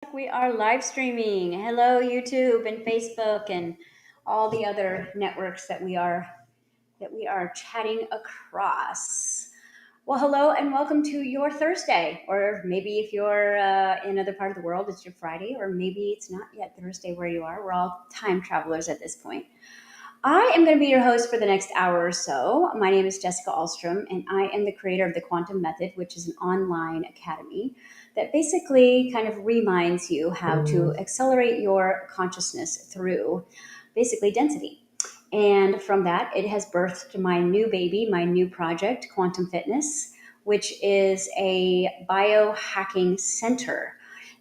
We are live streaming. Hello, YouTube and Facebook and all the other networks that we are chatting across. Well, hello and welcome to your Thursday, or maybe if you're in another part of the world, it's your Friday, or maybe it's not yet Thursday where you are. We're all time travelers at this point. I am going to be your host for the next hour or so. My name is Jessica Alstrom, and I am the creator of the Quantum Method, which is an online academy that basically kind of reminds you how to accelerate your consciousness through basically density. And from that, it has birthed my new baby, my new project, Quantum Fitness, which is a biohacking center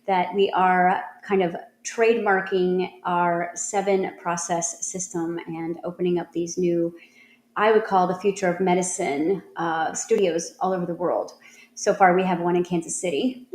that we are kind of trademarking our 7 process system and opening up these new, I would call the future of medicine studios all over the world. So far, we have one in Kansas City,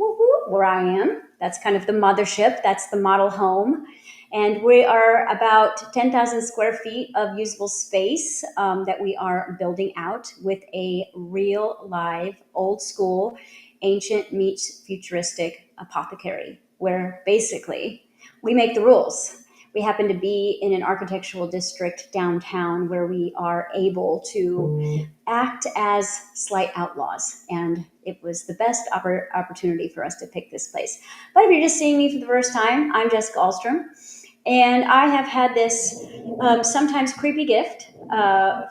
where I am. That's kind of the mothership. That's the model home. And we are about 10,000 square feet of usable space that we are building out with a real, live, old school, ancient meets futuristic apothecary, where basically we make the rules. We happen to be in an architectural district downtown where we are able to act as slight outlaws. And it was the best opportunity for us to pick this place. But if you're just seeing me for the first time, I'm Jessica Alstrom. And I have had this sometimes creepy gift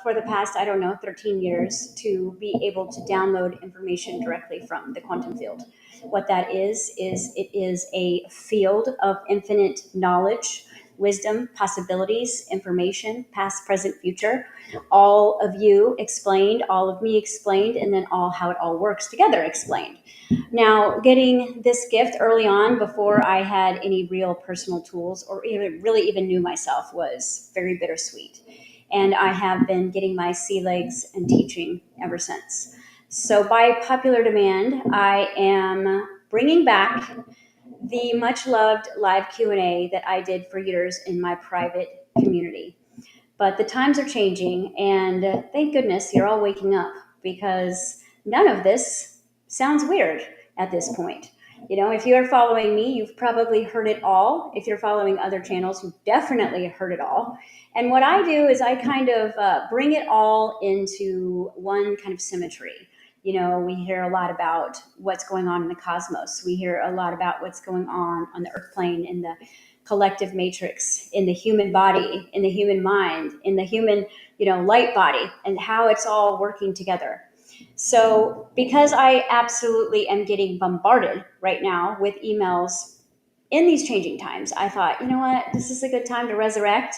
for the past, I don't know, 13 years to be able to download information directly from the quantum field. What that is it is a field of infinite knowledge, wisdom, possibilities, information, past, present, future. All of you explained, all of me explained, and then all how it all works together explained. Now, getting this gift early on before I had any real personal tools or even knew myself was very bittersweet. And I have been getting my sea legs and teaching ever since. So, by popular demand, I am bringing back the much loved live Q&A that I did for years in my private community. But the times are changing, and thank goodness you're all waking up because none of this sounds weird at this point. You know, if you're following me, you've probably heard it all. If you're following other channels, you've definitely heard it all. And what I do is I kind of bring it all into one kind of symmetry. You know, we hear a lot about what's going on in the cosmos. We hear a lot about what's going on the earth plane, in the collective matrix, in the human body, in the human mind, in the human, light body, and how it's all working together. So because I absolutely am getting bombarded right now with emails in these changing times, I thought, you know what, this is a good time to resurrect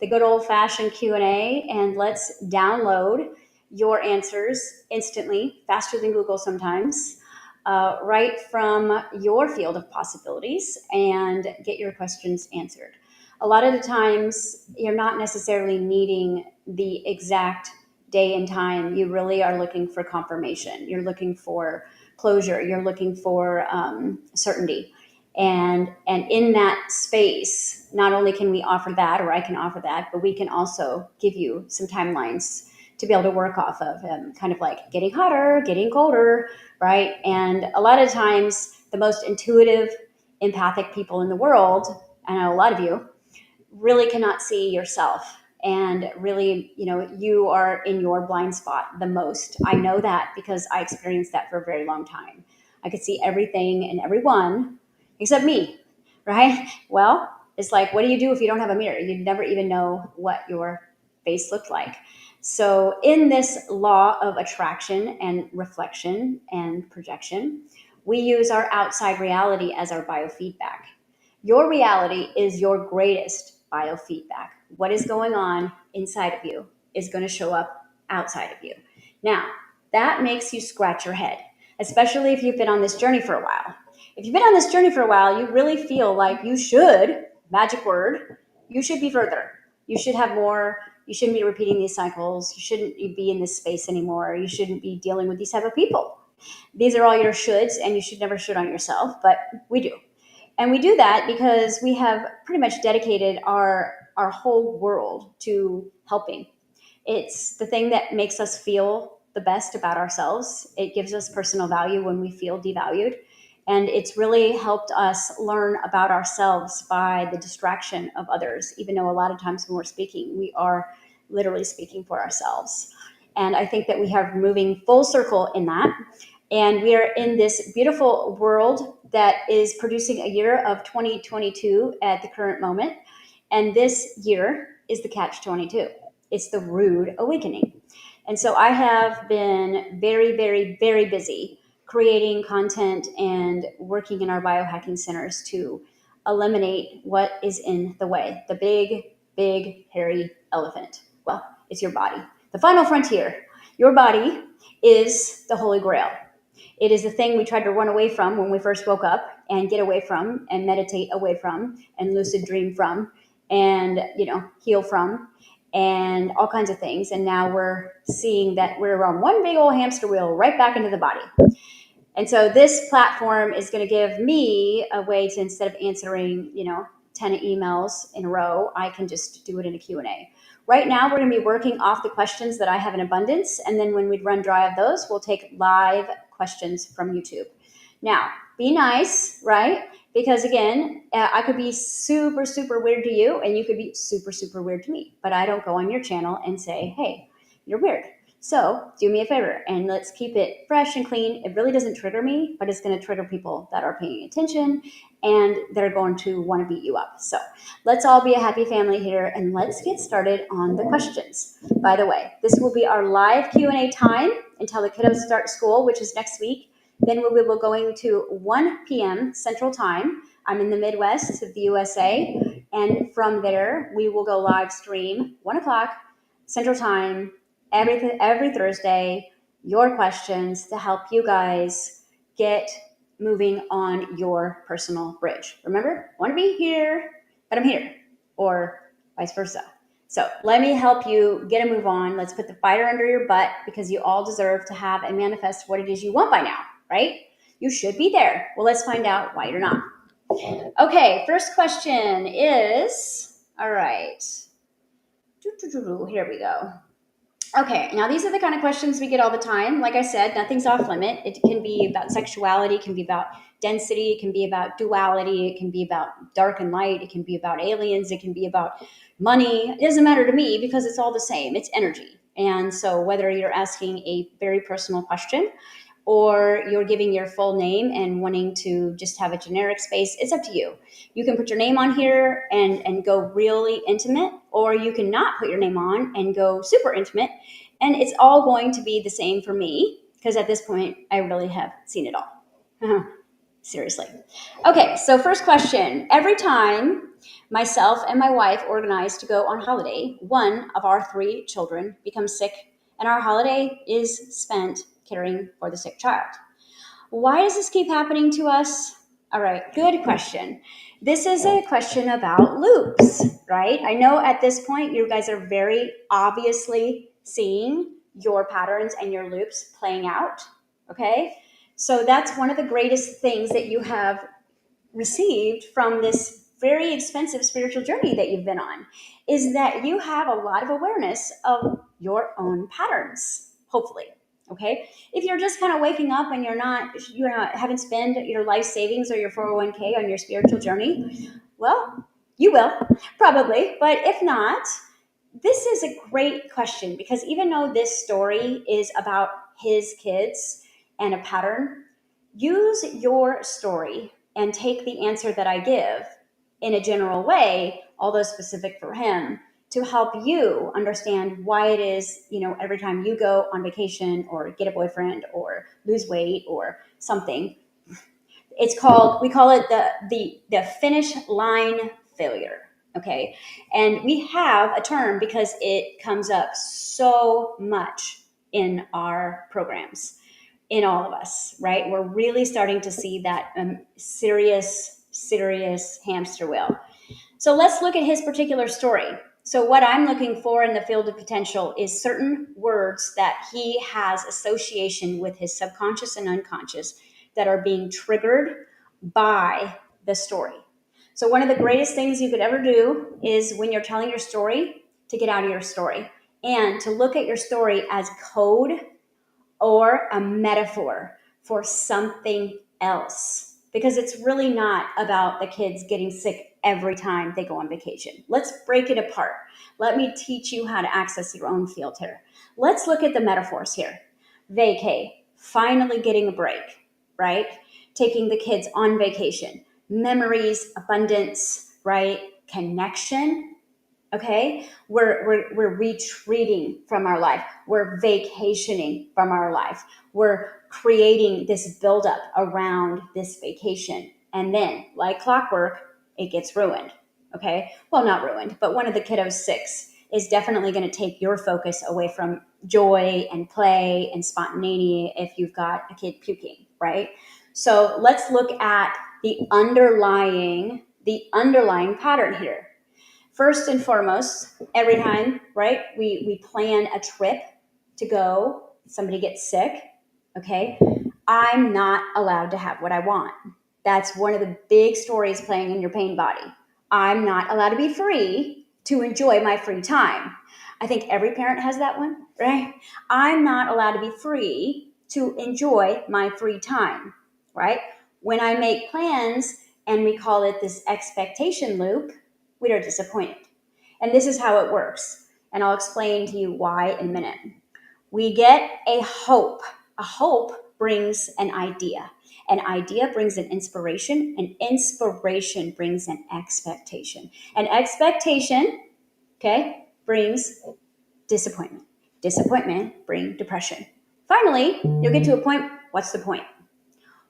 the good old fashioned Q&A, and let's download your answers instantly, faster than Google sometimes, right from your field of possibilities, and get your questions answered. A lot of the times, you're not necessarily needing the exact day and time. You really are looking for confirmation. You're looking for closure. You're looking for certainty. And in that space, not only can we offer that, or I can offer that, but we can also give you some timelines to be able to work off of, kind of like getting hotter, getting colder, right? And a lot of times, the most intuitive, empathic people in the world, I know a lot of you, really cannot see yourself. And really, you are in your blind spot the most. I know that because I experienced that for a very long time. I could see everything and everyone except me, right? Well, it's like, what do you do if you don't have a mirror? You never even know what your face looked like. So, in this law of attraction and reflection and projection, we use our outside reality as our biofeedback. Your reality is your greatest biofeedback. What is going on inside of you is going to show up outside of you. Now, that makes you scratch your head, especially if you've been on this journey for a while. If you've been on this journey for a while, you really feel like you should, magic word, you should be further. You should have more. You shouldn't be repeating these cycles. You shouldn't be in this space anymore. You shouldn't be dealing with these type of people. These are all your shoulds, and you should never should on yourself, but we do. And we do that because we have pretty much dedicated our whole world to helping. It's the thing that makes us feel the best about ourselves. It gives us personal value when we feel devalued. And it's really helped us learn about ourselves by the distraction of others, even though a lot of times when we're speaking, we are literally speaking for ourselves. And I think that we have moving full circle in that. And we are in this beautiful world that is producing a year of 2022 at the current moment. And this year is the catch 22. It's the rude awakening. And so I have been very, very, very busy creating content and working in our biohacking centers to eliminate what is in the way. The big, big, hairy elephant. Well, it's your body. The final frontier. Your body is the Holy Grail. It is the thing we tried to run away from when we first woke up and get away from and meditate away from and lucid dream from and, heal from and all kinds of things. And now we're seeing that we're on one big old hamster wheel right back into the body. And so this platform is going to give me a way to, instead of answering, 10 emails in a row, I can just do it in a Q&A. Right now, we're going to be working off the questions that I have in abundance. And then when we run dry of those, we'll take live questions from YouTube. Now, be nice, right? Because again, I could be super, super weird to you and you could be super, super weird to me. But I don't go on your channel and say, hey, you're weird. So do me a favor and let's keep it fresh and clean. It really doesn't trigger me, but it's going to trigger people that are paying attention and they're going to want to beat you up. So let's all be a happy family here and let's get started on the questions. By the way, this will be our live Q&A time until the kiddos start school, which is next week. Then we will be going to 1 p.m. Central Time. I'm in the Midwest of the USA. And from there, we will go live stream 1 o'clock Central Time every Thursday, your questions to help you guys get moving on your personal bridge. Remember, I want to be here, but I'm here, or vice versa. So let me help you get a move on. Let's put the fire under your butt because you all deserve to have and manifest what it is you want by now, right? You should be there. Well, let's find out why you're not. Okay, first question is, all right. Here we go. Okay, now these are the kind of questions we get all the time. Like I said, nothing's off limit. It can be about sexuality, it can be about density, it can be about duality, it can be about dark and light, it can be about aliens, it can be about money. It doesn't matter to me because it's all the same. It's energy. And so whether you're asking a very personal question or you're giving your full name and wanting to just have a generic space, it's up to you. You can put your name on here and go really intimate, or you can not put your name on and go super intimate. And it's all going to be the same for me because at this point, I really have seen it all. Seriously. Okay, so first question. Every time myself and my wife organize to go on holiday, one of our 3 children becomes sick, and our holiday is spent caring for the sick child. Why does this keep happening to us? All right, good question. This is a question about loops, right? I know at this point you guys are very obviously seeing your patterns and your loops playing out, okay? So that's one of the greatest things that you have received from this very expensive spiritual journey that you've been on, is that you have a lot of awareness of your own patterns, hopefully. Okay, if you're just kind of waking up and haven't spent your life savings or your 401k on your spiritual journey, well, you will probably. But if not, this is a great question because even though this story is about his kids and a pattern, use your story and take the answer that I give in a general way, although specific for him, to help you understand why it is, every time you go on vacation or get a boyfriend or lose weight or something, we call it the finish line failure. Okay. And we have a term because it comes up so much in our programs, in all of us, right? We're really starting to see that serious hamster wheel. So let's look at his particular story. So what I'm looking for in the field of potential is certain words that he has association with his subconscious and unconscious that are being triggered by the story. So one of the greatest things you could ever do is when you're telling your story to get out of your story and to look at your story as code or a metaphor for something else. because it's really not about the kids getting sick every time they go on vacation. Let's break it apart. Let me teach you how to access your own field here. Let's look at the metaphors here. Vacay, finally getting a break, right? Taking the kids on vacation. Memories, abundance, right? Connection, okay? We're retreating from our life. We're vacationing from our life. We're creating this buildup around this vacation. And then, like clockwork, it gets ruined, okay? Well, not ruined, but one of the kiddos' six is definitely going to take your focus away from joy and play and spontaneity if you've got a kid puking, right? So let's look at the underlying pattern here. First and foremost, every time, right, we plan a trip to go, somebody gets sick, okay, I'm not allowed to have what I want. That's one of the big stories playing in your pain body. I'm not allowed to be free to enjoy my free time. I think every parent has that one, right? I'm not allowed to be free to enjoy my free time, right? When I make plans and we call it this expectation loop, we are disappointed. And this is how it works. And I'll explain to you why in a minute. We get a hope. A hope brings an idea. An idea brings an inspiration. An inspiration brings an expectation. An expectation, okay, brings disappointment. Disappointment brings depression. Finally, you'll get to a point, what's the point?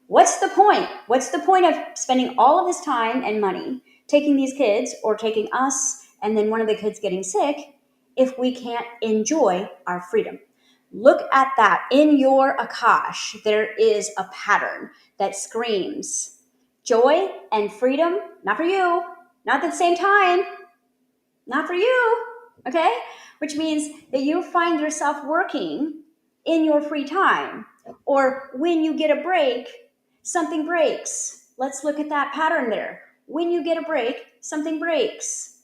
What's the point? What's the point of spending all of this time and money taking these kids or taking us and then one of the kids getting sick if we can't enjoy our freedom? Look at that. In your Akash, there is a pattern that screams joy and freedom, not for you, not at the same time, not for you, okay? Which means that you find yourself working in your free time, or when you get a break, something breaks. Let's look at that pattern there. When you get a break, something breaks.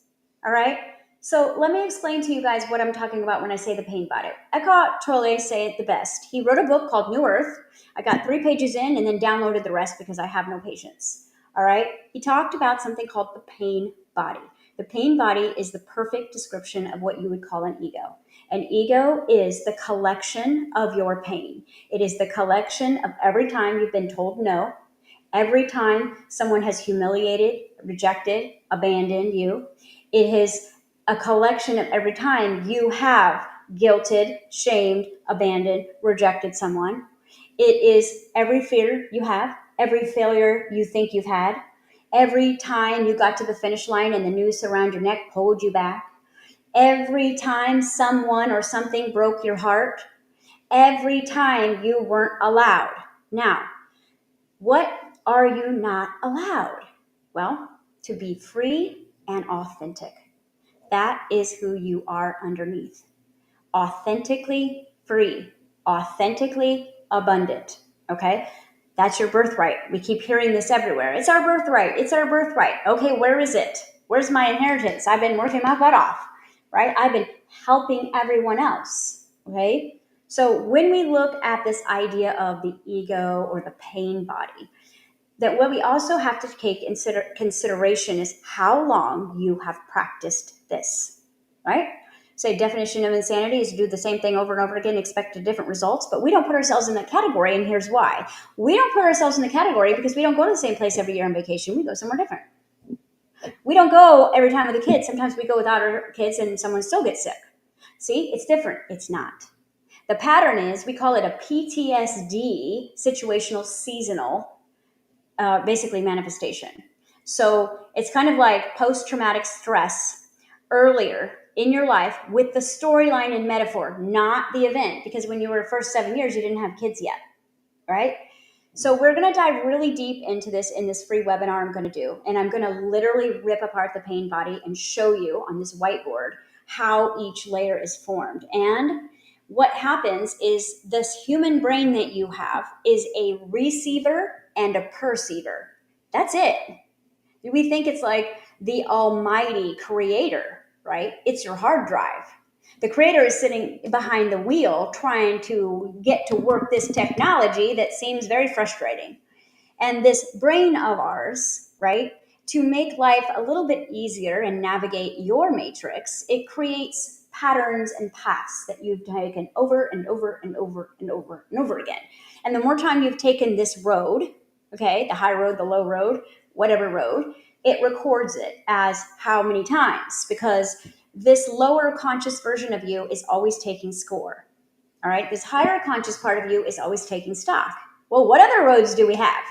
All right? So let me explain to you guys what I'm talking about when I say the pain body. Eckhart Tolle say it the best. He wrote a book called New Earth. I got 3 pages in and then downloaded the rest because I have no patience. All right? He talked about something called the pain body. The pain body is the perfect description of what you would call an ego. An ego is the collection of your pain. It is the collection of every time you've been told no, every time someone has humiliated, rejected, abandoned you. It is a collection of every time you have guilted, shamed, abandoned, rejected someone. It is every fear you have, every failure you think you've had, every time you got to the finish line and the noose around your neck pulled you back, every time someone or something broke your heart, every time you weren't allowed. Now, what are you not allowed? Well, to be free and authentic. That is who you are underneath. Authentically free, authentically abundant. Okay? That's your birthright. We keep hearing this everywhere. It's our birthright. It's our birthright. Okay, where is it? Where's my inheritance? I've been working my butt off, right? I've been helping everyone else. Okay? So when we look at this idea of the ego or the pain body, that what we also have to take consideration is how long you have practiced this, right? Say definition of insanity is to do the same thing over and over again, expect different results, but we don't put ourselves in that category, and here's why. We don't put ourselves in the category because we don't go to the same place every year on vacation. We go somewhere different. We don't go every time with the kids. Sometimes we go without our kids and someone still gets sick. See, it's different. It's not. The pattern is, we call it a PTSD, situational seasonal, basically manifestation. So it's kind of like post-traumatic stress earlier in your life with the storyline and metaphor, not the event, because when you were first 7 years, you didn't have kids yet, right? So we're going to dive really deep into this in this free webinar I'm going to do, and I'm going to literally rip apart the pain body and show you on this whiteboard how each layer is formed. And what happens is this human brain that you have is a receiver and a perceiver. That's it. We think it's like the almighty creator, right? It's your hard drive. The creator is sitting behind the wheel trying to get to work this technology that seems very frustrating. And this brain of ours, right, to make life a little bit easier and navigate your matrix, it creates patterns and paths that you've taken over and over and over and over and over again. And the more time you've taken this road, okay, the high road, the low road, whatever road, it records it as how many times, because this lower conscious version of you is always taking score. All right, this higher conscious part of you is always taking stock. Well, what other roads do we have?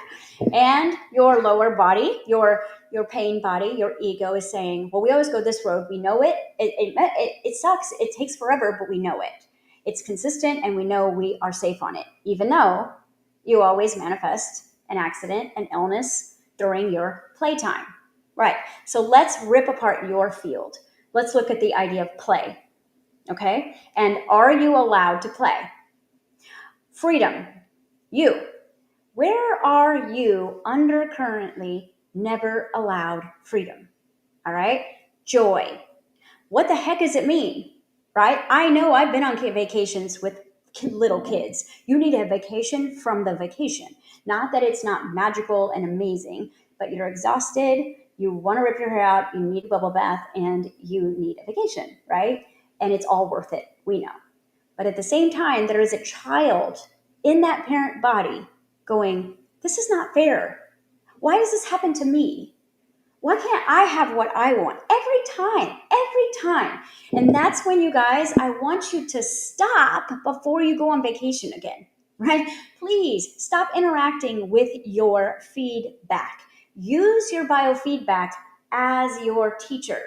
And your lower body, your pain body, your ego is saying, well, we always go this road. We know it. It sucks. It takes forever, but we know it. It's consistent, and we know we are safe on it, even though you always manifest an accident, an illness during your playtime. Right. So let's rip apart your field. Let's look at the idea of play. Okay. And are you allowed to play? Freedom. You. Where are you under currently never allowed freedom? All right. Joy. What the heck does it mean? Right. I know I've been on vacations with little kids. You need a vacation from the vacation. Not that it's not magical and amazing, but you're exhausted. You want to rip your hair out. You need a bubble bath, and you need a vacation, right? And it's all worth it. We know. But at the same time, there is a child in that parent body going, this is not fair. Why does this happen to me? Why can't I have what I want? Every time. And that's when, you guys, I want you to stop before you go on vacation again, right? Please stop interacting with your feedback. Use your biofeedback as your teacher.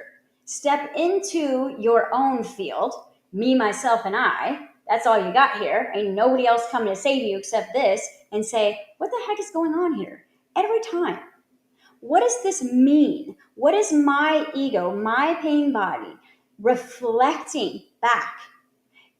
Step into your own field, me, myself, and I. That's all you got here. Ain't nobody else coming to save you except this, and say, what the heck is going on here? Every time. What does this mean? What is my ego, my pain body, reflecting back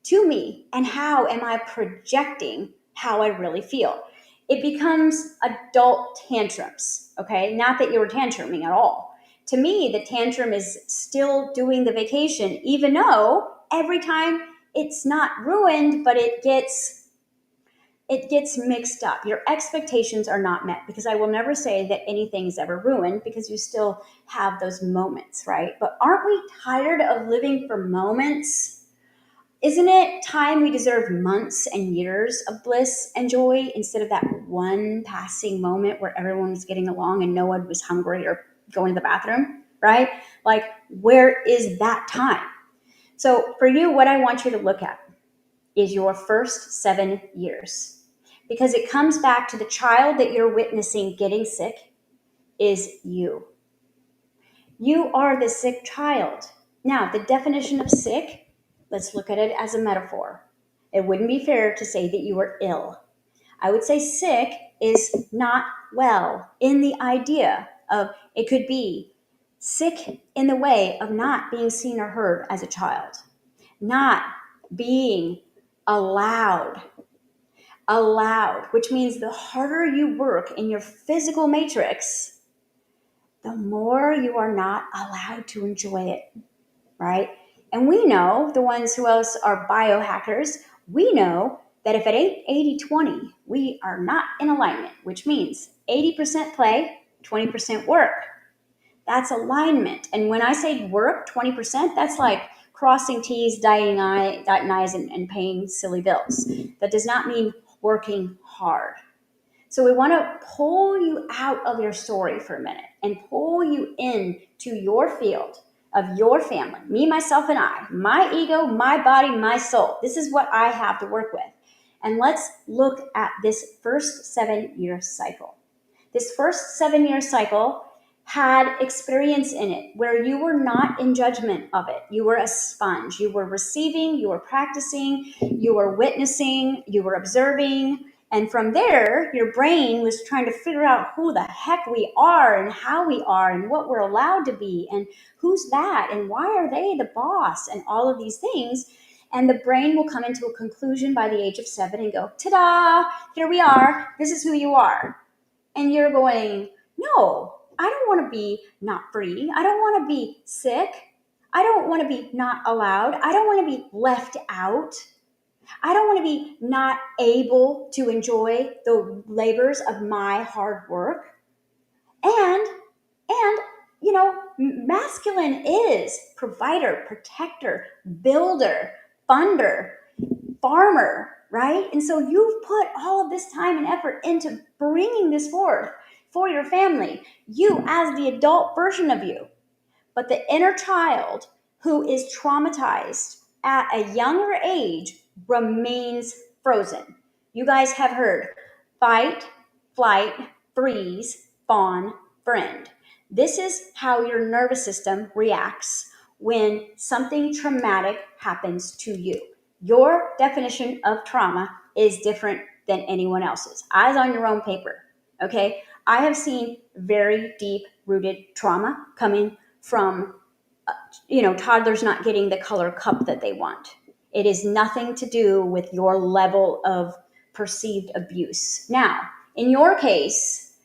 to me? And how am I projecting how I really feel? It becomes adult tantrums, okay? Not that you were tantruming at all. To me, the tantrum is still doing the vacation, even though every time it's not ruined, but it gets mixed up. Your expectations are not met, because I will never say that anything is ever ruined, because you still have those moments, right? But aren't we tired of living for moments? Isn't it time we deserve months and years of bliss and joy instead of that one passing moment where everyone was getting along and no one was hungry or going to the bathroom, right? Like, where is that time? So for you, what I want you to look at is your first 7 years, because it comes back to the child that you're witnessing getting sick is you. You are the sick child. Now, the definition of sick, let's look at it as a metaphor. It wouldn't be fair to say that you are ill. I would say sick is not well, in the idea of it could be sick in the way of not being seen or heard as a child, not being allowed, which means the harder you work in your physical matrix, the more you are not allowed to enjoy it, right? And we know, the ones who else are biohackers, we know that if it ain't 80-20, we are not in alignment, which means 80% play, 20% work. That's alignment. And when I say work, 20%, that's like crossing T's, dotting I's, and paying silly bills. That does not mean working hard. So we want to pull you out of your story for a minute and pull you into your field of your family, me, myself, and I, my ego, my body, my soul. This is what I have to work with. And let's look at this first 7-year cycle. This first 7-year cycle had experience in it where you were not in judgment of it. You were a sponge. You were receiving, you were practicing, you were witnessing, you were observing. And from there, your brain was trying to figure out who the heck we are and how we are and what we're allowed to be and who's that and why are they the boss and all of these things. And the brain will come into a conclusion by the age of 7 and go, ta-da, here we are. This is who you are. And you're going, no, I don't want to be not free. I don't want to be sick. I don't want to be not allowed. I don't want to be left out. I don't want to be not able to enjoy the labors of my hard work. And masculine is provider, protector, builder, funder, farmer, right? And so you've put all of this time and effort into bringing this forth for your family, you as the adult version of you. But the inner child who is traumatized at a younger age remains frozen. You guys have heard fight, flight, freeze, fawn, friend. This is how your nervous system reacts when something traumatic happens to you. Your definition of trauma is different than anyone else's. Eyes on your own paper, okay? I have seen very deep rooted trauma coming from toddlers not getting the color cup that they want. It is nothing to do with your level of perceived abuse. Now, in your case,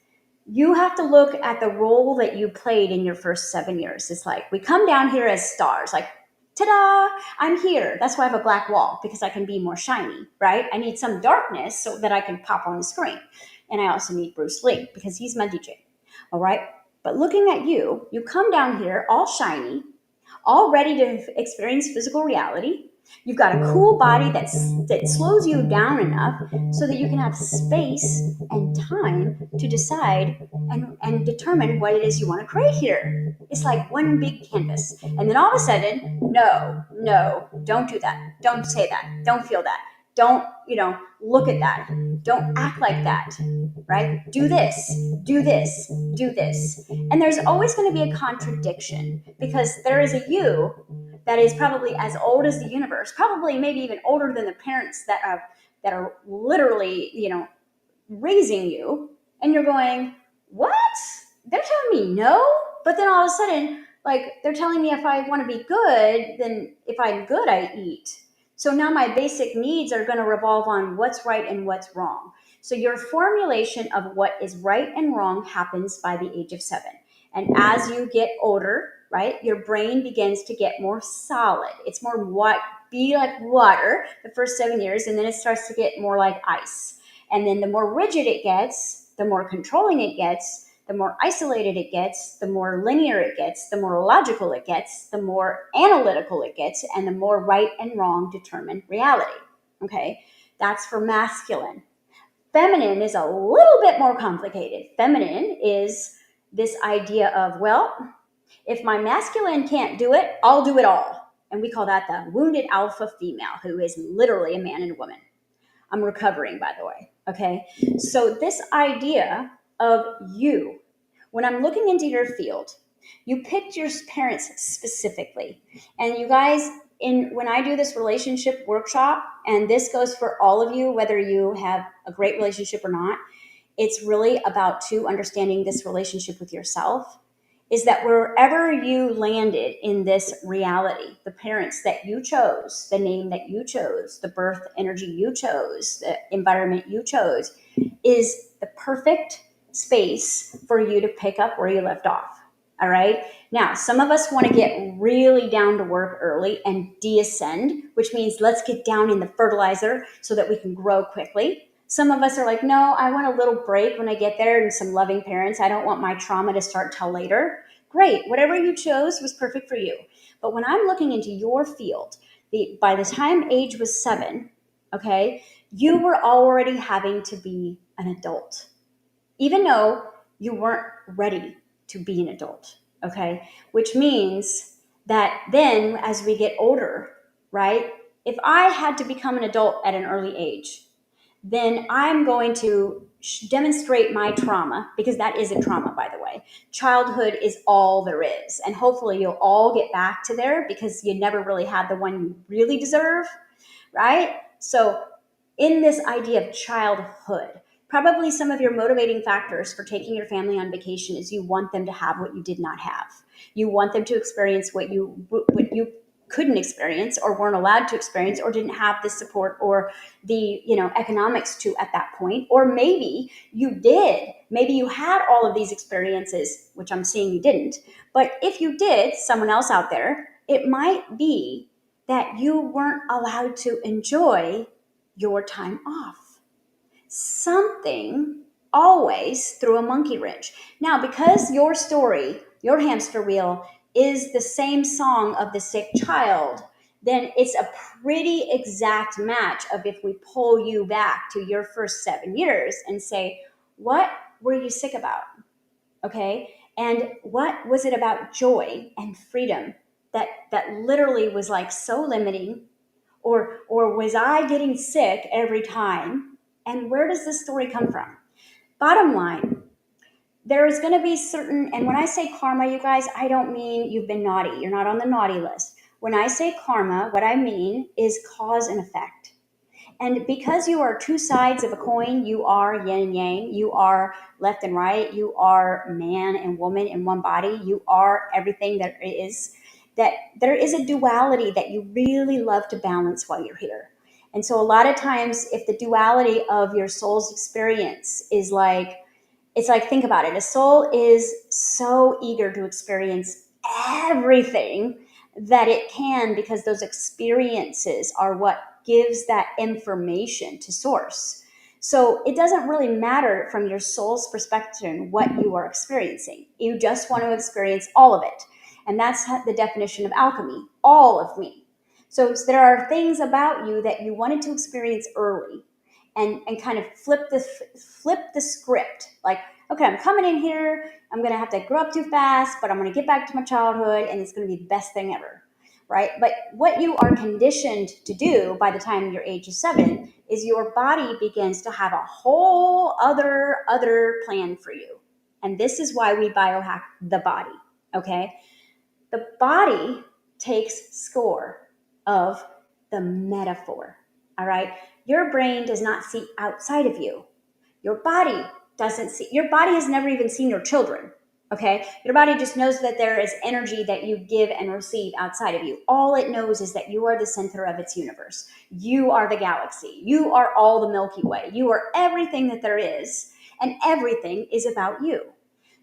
you have to look at the role that you played in your first 7 years. It's like we come down here as stars, like, ta-da, I'm here. That's why I have a black wall, because I can be more shiny, right? I need some darkness so that I can pop on the screen. And I also need Bruce Lee because he's my DJ. All right. But looking at you, you come down here all shiny, all ready to experience physical reality. You've got a cool body that slows you down enough so that you can have space and time to decide and determine what it is you want to create here. It's like one big canvas. And then all of a sudden, no, don't do that. Don't say that. Don't feel that. Don't, look at that. Don't act like that, right? Do this, do this, do this. And there's always going to be a contradiction because there is a you that is probably as old as the universe, probably maybe even older than the parents that are literally, raising you. And you're going, what? They're telling me no? But then all of a sudden, like, they're telling me if I want to be good, then if I'm good, I eat. So now my basic needs are going to revolve on what's right and what's wrong. So your formulation of what is right and wrong happens by the age of 7. And as you get older, right, your brain begins to get more solid. It's more be like water the first 7 years, and then it starts to get more like ice. And then the more rigid it gets, the more controlling it gets, the more isolated it gets, the more linear it gets, the more logical it gets, the more analytical it gets, and the more right and wrong determine reality. Okay, that's for masculine. Feminine is a little bit more complicated. Feminine is this idea of, well, if my masculine can't do it, I'll do it all. And we call that the wounded alpha female, who is literally a man and a woman. I'm recovering, by the way. Okay. So this idea of you, when I'm looking into your field, you picked your parents specifically. And you guys, when I do this relationship workshop, and this goes for all of you, whether you have a great relationship or not, it's really about understanding this relationship with yourself. Is that wherever you landed in this reality, the parents that you chose, the name that you chose, the birth energy you chose, the environment you chose, is the perfect space for you to pick up where you left off. All right. Now, some of us want to get really down to work early and de-ascend, which means let's get down in the fertilizer so that we can grow quickly. Some of us are like, no, I want a little break when I get there and some loving parents. I don't want my trauma to start till later. Great. Whatever you chose was perfect for you. But when I'm looking into your field, by the time age was 7, okay, you were already having to be an adult, even though you weren't ready to be an adult, okay? Which means that then as we get older, right, if I had to become an adult at an early age, then I'm going to demonstrate my trauma, because that is a trauma, by the way. Childhood is all there is. And hopefully you'll all get back to there because you never really had the one you really deserve, right? So in this idea of childhood, probably some of your motivating factors for taking your family on vacation is you want them to have what you did not have. You want them to experience what you couldn't experience or weren't allowed to experience or didn't have the support or the economics to at that point. Or maybe you did. Maybe you had all of these experiences, which I'm seeing you didn't. But if you did, someone else out there, it might be that you weren't allowed to enjoy your time off. Something always threw a monkey wrench. Now, because your story, your hamster wheel, is the same song of the sick child, then it's a pretty exact match of if we pull you back to your first 7 years and say, what were you sick about? Okay. And what was it about joy and freedom that literally was like so limiting, or was I getting sick every time? And where does this story come from? Bottom line, there is going to be certain, and when I say karma, you guys, I don't mean you've been naughty. You're not on the naughty list. When I say karma, what I mean is cause and effect. And because you are two sides of a coin, you are yin and yang, you are left and right, you are man and woman in one body, you are everything that is, that there is a duality that you really love to balance while you're here. And so a lot of times, if the duality of your soul's experience is like, it's like, think about it. A soul is so eager to experience everything that it can, because those experiences are what gives that information to source. So it doesn't really matter from your soul's perspective what you are experiencing. You just want to experience all of it. And that's the definition of alchemy, all of me. So there are things about you that you wanted to experience early, and kind of flip the script. Like, okay, I'm coming in here, I'm going to have to grow up too fast, but I'm going to get back to my childhood, and it's going to be the best thing ever, right? But what you are conditioned to do by the time your age is 7 is your body begins to have a whole other plan for you. And this is why we biohack the body, okay? The body takes score of the metaphor, all right? Your brain does not see outside of you. Your body doesn't see, your body has never even seen your children, okay? Your body just knows that there is energy that you give and receive outside of you. All it knows is that you are the center of its universe. You are the galaxy. You are all the Milky Way. You are everything that there is, and everything is about you.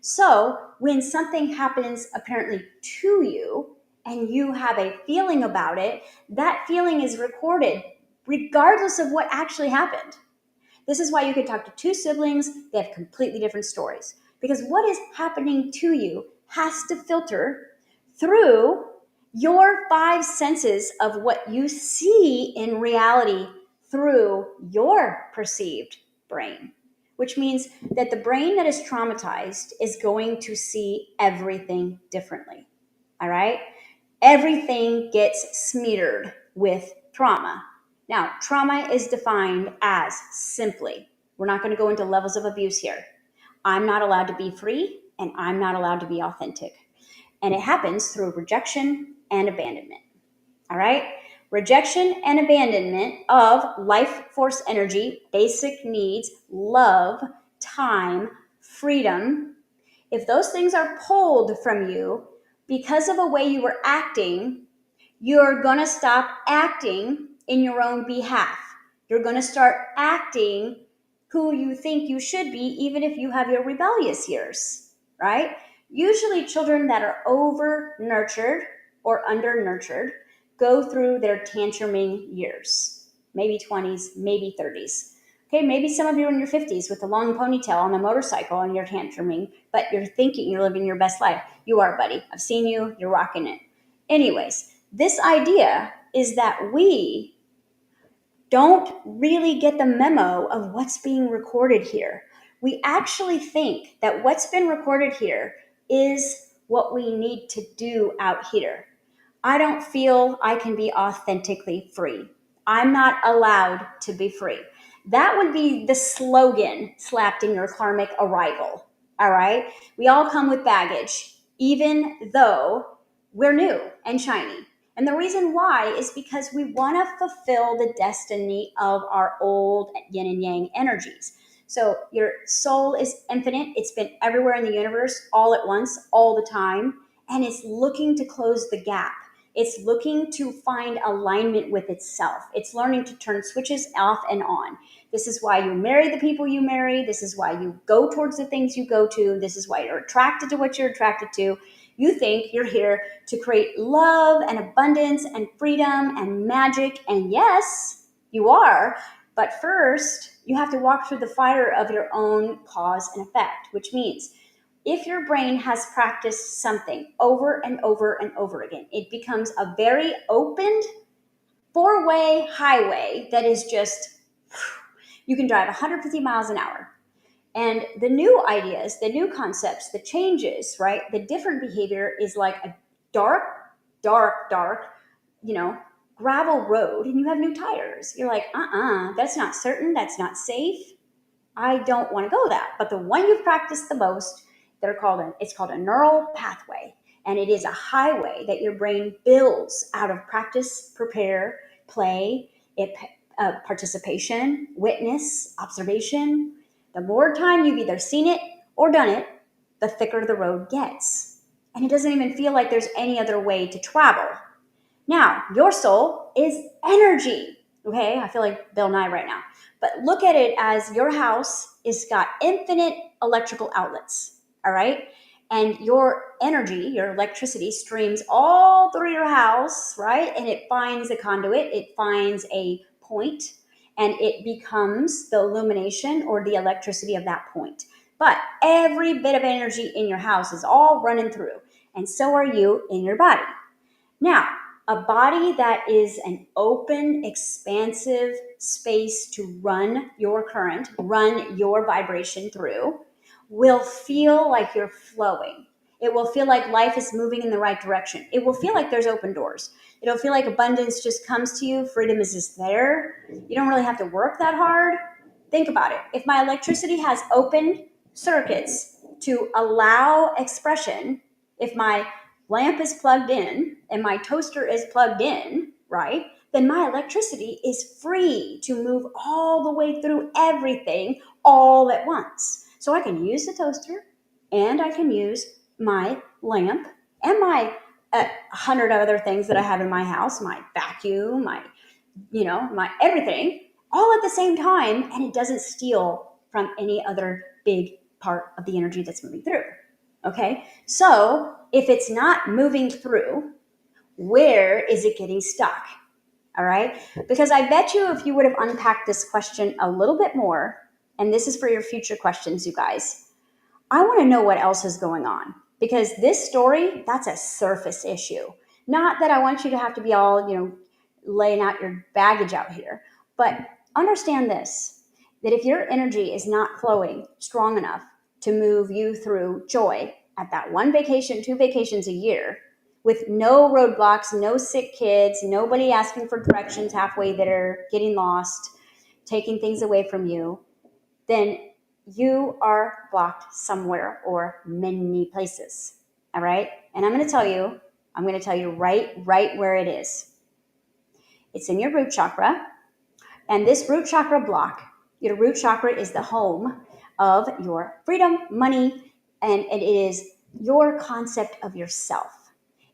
So when something happens apparently to you and you have a feeling about it, that feeling is recorded regardless of what actually happened. This is why you can talk to two siblings, they have completely different stories. Because what is happening to you has to filter through your 5 senses of what you see in reality through your perceived brain, which means that the brain that is traumatized is going to see everything differently. All right? Everything gets smeared with trauma. Now, trauma is defined as simply, we're not going to go into levels of abuse here. I'm not allowed to be free, and I'm not allowed to be authentic. And it happens through rejection and abandonment. All right? Rejection and abandonment of life force energy, basic needs, love, time, freedom. If those things are pulled from you because of a way you were acting, you're going to stop acting in your own behalf. You're going to start acting who you think you should be, even if you have your rebellious years, right? Usually children that are over nurtured or under nurtured go through their tantruming years, maybe 20s, maybe 30s. Okay, maybe some of you are in your 50s with a long ponytail on a motorcycle and you're tantruming, but you're thinking you're living your best life. You are, buddy. I've seen you. You're rocking it. Anyways, this idea is that we don't really get the memo of what's being recorded here. We actually think that what's been recorded here is what we need to do out here. I don't feel I can be authentically free. I'm not allowed to be free. That would be the slogan slapped in your karmic arrival. All right? We all come with baggage, even though we're new and shiny. And the reason why is because we want to fulfill the destiny of our old yin and yang energies. So your soul is infinite. It's been everywhere in the universe all at once, all the time. And it's looking to close the gap. It's looking to find alignment with itself. It's learning to turn switches off and on. This is why you marry the people you marry. This is why you go towards the things you go to. This is why you're attracted to what you're attracted to. You think you're here to create love and abundance and freedom and magic. And yes, you are. But first, you have to walk through the fire of your own cause and effect, which means if your brain has practiced something over and over and over again, it becomes a very open four-way highway that is just, you can drive 150 miles an hour. And the new ideas, the new concepts, the changes, right? The different behavior is like a dark, dark, gravel road, and you have new tires. You're like, that's not certain, that's not safe. I don't want to go that. But the one you've practiced the most, it's called a neural pathway. And it is a highway that your brain builds out of practice, prepare, play, participation, witness, observation. The more time you've either seen it or done it, the thicker the road gets. And it doesn't even feel like there's any other way to travel. Now, your soul is energy. Okay, I feel like Bill Nye right now. But look at it as your house is got infinite electrical outlets, all right? And your energy, your electricity streams all through your house, right? And it finds a conduit, it finds a point, and it becomes the illumination or the electricity of that point. But every bit of energy in your house is all running through, and so are you in your body. Now, a body that is an open, expansive space to run your current, run your vibration through, will feel like you're flowing. It will feel like life is moving in the right direction. It will feel like there's open doors. It'll feel like abundance just comes to you. Freedom is just there. You don't really have to work that hard. Think about it. If my electricity has open circuits to allow expression, if my lamp is plugged in and my toaster is plugged in, right? Then my electricity is free to move all the way through everything all at once. So I can use the toaster and I can use my lamp and my 100 other things that I have in my house, my vacuum, my everything, all at the same time, and it doesn't steal from any other big part of the energy that's moving through. Okay, so if it's not moving through, where is it getting stuck? All right, because I bet you if you would have unpacked this question a little bit more, and this is for your future questions, you guys, I want to know what else is going on, because this story, that's a surface issue. Not that I want you to have to be all, laying out your baggage out here, but understand this, that if your energy is not flowing strong enough to move you through joy at that one vacation, 2 vacations a year, with no roadblocks, no sick kids, nobody asking for directions halfway there, getting lost, taking things away from you, then you are blocked somewhere or many places. All right? And I'm going to tell you right where it is. It's in your root chakra. And this root chakra block, your root chakra is the home of your freedom, money, and it is your concept of yourself.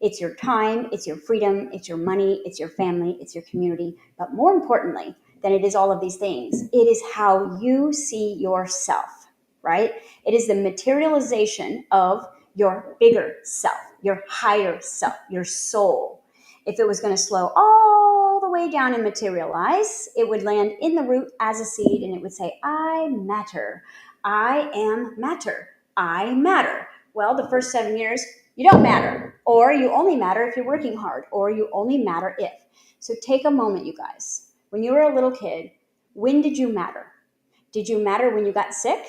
It's your time, it's your freedom, it's your money, it's your family, it's your community. But more importantly than it is all of these things, it is how you see yourself, right? It is the materialization of your bigger self, your higher self, your soul. If it was going to slow all the way down and materialize, it would land in the root as a seed and it would say, I matter. I am matter. I matter. Well, the first 7 years, you don't matter, or you only matter if you're working hard, or you only matter if. So take a moment, you guys. When you were a little kid, when did you matter? Did you matter when you got sick?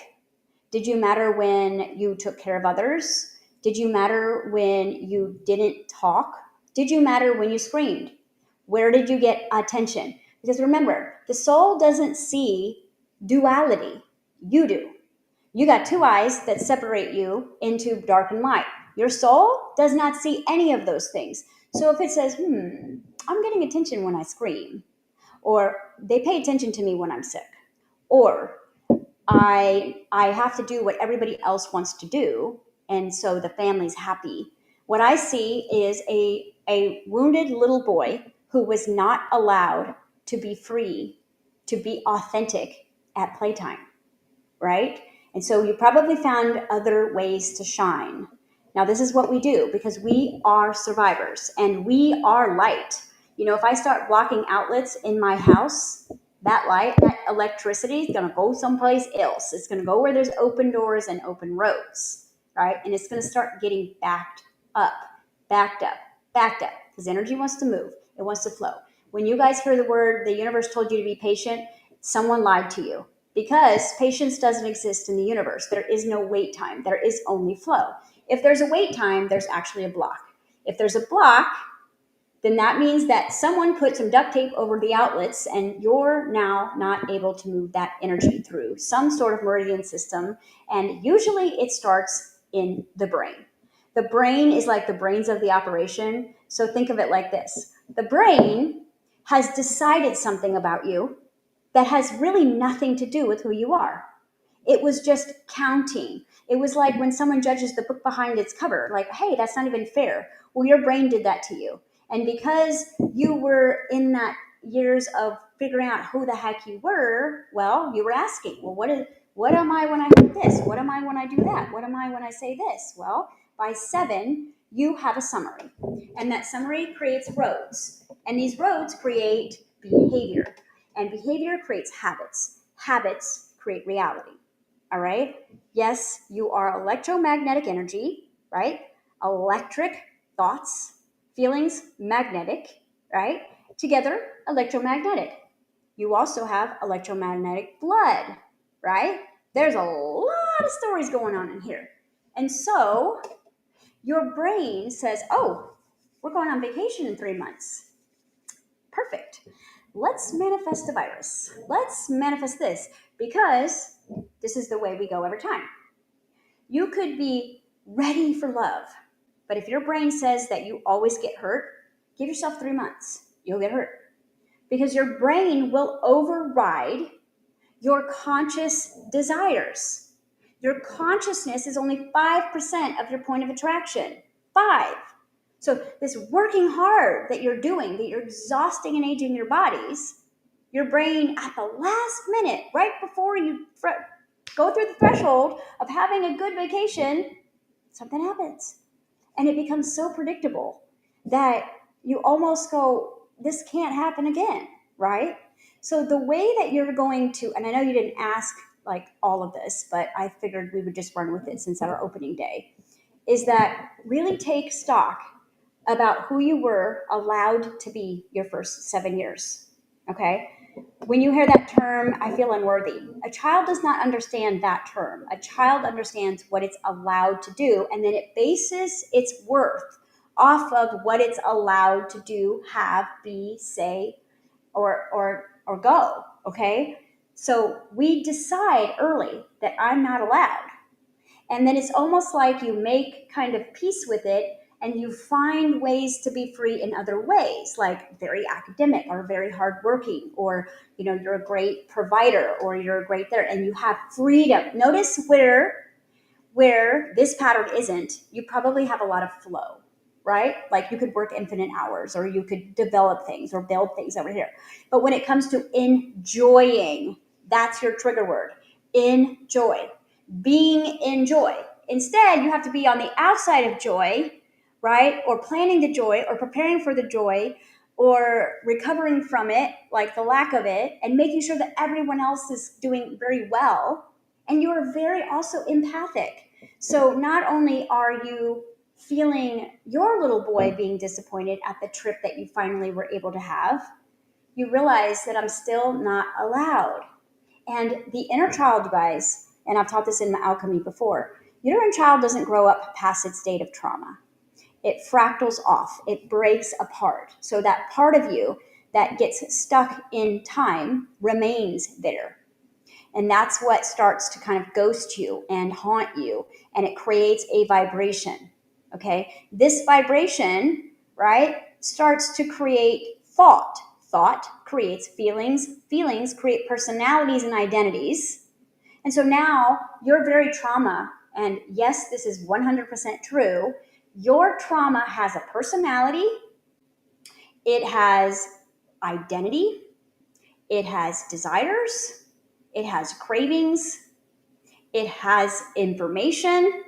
Did you matter when you took care of others? Did you matter when you didn't talk? Did you matter when you screamed? Where did you get attention? Because remember, the soul doesn't see duality. You do. You got 2 eyes that separate you into dark and light. Your soul does not see any of those things. So if it says, I'm getting attention when I scream, or they pay attention to me when I'm sick, or I have to do what everybody else wants to do, and so the family's happy. What I see is a wounded little boy who was not allowed to be free, to be authentic at playtime, right? And so you probably found other ways to shine. Now, this is what we do because we are survivors and we are light. You know, if I start blocking outlets in my house, that light, that electricity is going to go someplace else. It's going to go where there's open doors and open roads, right? And it's going to start getting up, backed up, because energy wants to move. It wants to flow. When you guys hear the word, the universe told you to be patient, someone lied to you because patience doesn't exist in the universe. There is no wait time. There is only flow. If there's a wait time, there's actually a block. If there's a block, then that means that someone put some duct tape over the outlets and you're now not able to move that energy through some sort of meridian system. And usually it starts in the brain. The brain is like the brains of the operation. So think of it like this. The brain has decided something about you that has really nothing to do with who you are. It was just counting. It was like when someone judges the book behind its cover, like, hey, that's not even fair. Well, your brain did that to you. And because you were in that years of figuring out who the heck you were, well, you were asking, well, what am I when I do this? What am I when I do that? What am I when I say this? Well, by 7, you have a summary. And that summary creates roads. And these roads create behavior. And behavior creates habits. Habits create reality. All right? Yes, you are electromagnetic energy, right? Electric thoughts, feelings, magnetic, right? Together, electromagnetic. You also have electromagnetic blood, right? There's a lot of stories going on in here. And so your brain says, oh, we're going on vacation in 3 months. Perfect. Let's manifest a virus. Let's manifest this because this is the way we go every time. You could be ready for love, but if your brain says that you always get hurt, give yourself 3 months. You'll get hurt because your brain will override your conscious desires. Your consciousness is only 5% of your point of attraction. 5. So this working hard that you're doing, that you're exhausting and aging your bodies, your brain at the last minute, right before you go through the threshold of having a good vacation, something happens. And it becomes so predictable that you almost go, this can't happen again, right? So the way that you're going to, and I know you didn't ask like all of this, but I figured we would just run with it since our opening day, is that really take stock about who you were allowed to be your first 7 years, okay? When you hear that term, I feel unworthy, a child does not understand that term. A child understands what it's allowed to do, and then it bases its worth off of what it's allowed to do, have, be, say, or go, okay? So we decide early that I'm not allowed. And then it's almost like you make kind of peace with it and you find ways to be free in other ways, like very academic or very hardworking, or you're a great provider or you're a great there, and you have freedom. Notice where this pattern isn't, you probably have a lot of flow, right? Like you could work infinite hours or you could develop things or build things over here. But when it comes to enjoying, that's your trigger word. Enjoy. Being in joy. Instead, you have to be on the outside of joy, right? Or planning the joy or preparing for the joy or recovering from it, like the lack of it, and making sure that everyone else is doing very well. And you are very also empathic. So not only are you feeling your little boy being disappointed at the trip that you finally were able to have, you realize that I'm still not allowed. And the inner child, guys, and I've taught this in my alchemy before, your inner child doesn't grow up past its state of trauma. It fractals off. It breaks apart. So that part of you that gets stuck in time remains there. And that's what starts to kind of ghost you and haunt you. And it creates a vibration. Okay. This vibration, right, starts to create thought. Thought creates feelings. Feelings create personalities and identities. And so now your very trauma, and yes, this is 100% true, your trauma has a personality, it has identity, it has desires, it has cravings, it has information,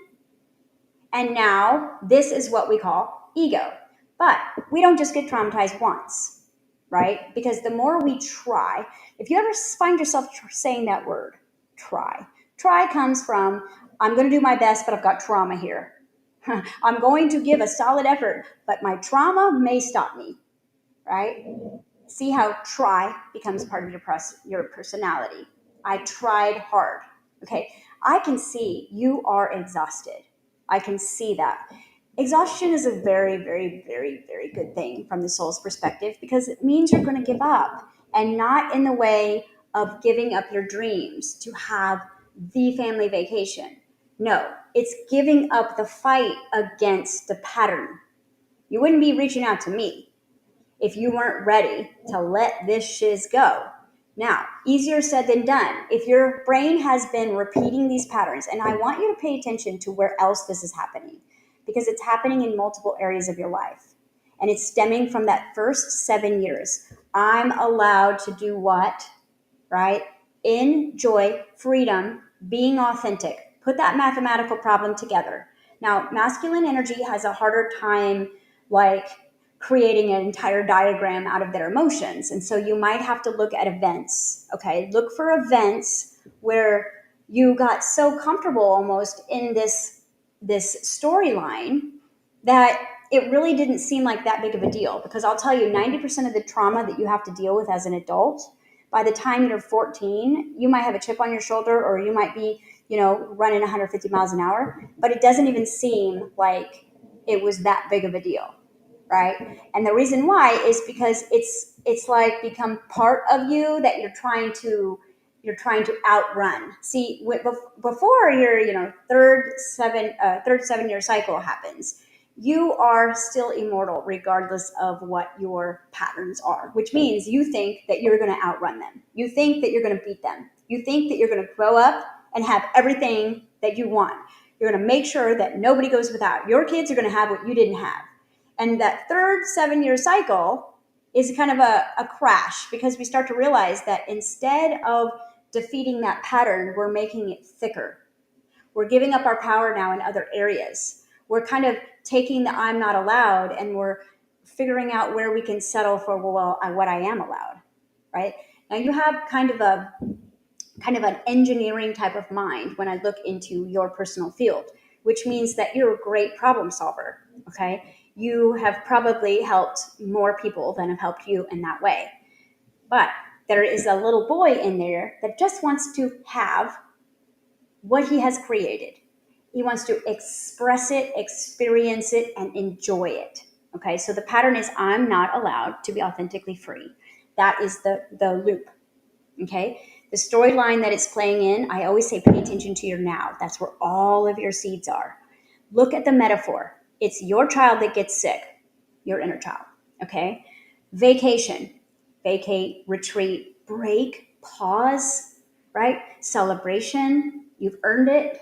And now this is what we call ego. But we don't just get traumatized once, right? Because the more we try, if you ever find yourself saying that word, try comes from, I'm going to do my best, but I've got trauma here. I'm going to give a solid effort, but my trauma may stop me, right? See how try becomes part of your personality. I tried hard. Okay, I can see you are exhausted. I can see that. Exhaustion is a very, very, very, very good thing from the soul's perspective, because it means you're going to give up, and not in the way of giving up your dreams to have the family vacation. No, it's giving up the fight against the pattern. You wouldn't be reaching out to me if you weren't ready to let this shiz go. Now, easier said than done. If your brain has been repeating these patterns, and I want you to pay attention to where else this is happening, because it's happening in multiple areas of your life. And it's stemming from that first 7 years. I'm allowed to do what? Right? Enjoy freedom, being authentic. Put that mathematical problem together. Now, masculine energy has a harder time, like, creating an entire diagram out of their emotions. And so you might have to look at events, okay? Look for events where you got so comfortable almost in this storyline that it really didn't seem like that big of a deal. Because I'll tell you, 90% of the trauma that you have to deal with as an adult, by the time you're 14, you might have a chip on your shoulder, or you might be, running 150 miles an hour, but it doesn't even seem like it was that big of a deal. Right? And the reason why is because it's like become part of you that you're trying to outrun. See, before your third 7-year cycle happens, you are still immortal regardless of what your patterns are, which means you think that you're going to outrun them. You think that you're going to beat them. You think that you're going to grow up and have everything that you want. You're going to make sure that nobody goes without. Your kids are going to have what you didn't have. And that third 7-year cycle is kind of a crash, because we start to realize that instead of defeating that pattern, we're making it thicker. We're giving up our power now in other areas. We're kind of taking the I'm not allowed, and we're figuring out where we can settle for, what I am allowed, right? Now you have kind of an engineering type of mind when I look into your personal field, which means that you're a great problem solver, okay? You have probably helped more people than have helped you in that way. But there is a little boy in there that just wants to have what he has created. He wants to express it, experience it, and enjoy it. Okay, so the pattern is, I'm not allowed to be authentically free. That is the loop. Okay, the storyline that it's playing in, I always say, pay attention to your now. That's where all of your seeds are. Look at the metaphor. It's your child that gets sick, your inner child. Okay, vacation, vacate, retreat, break, pause, right? Celebration, you've earned it,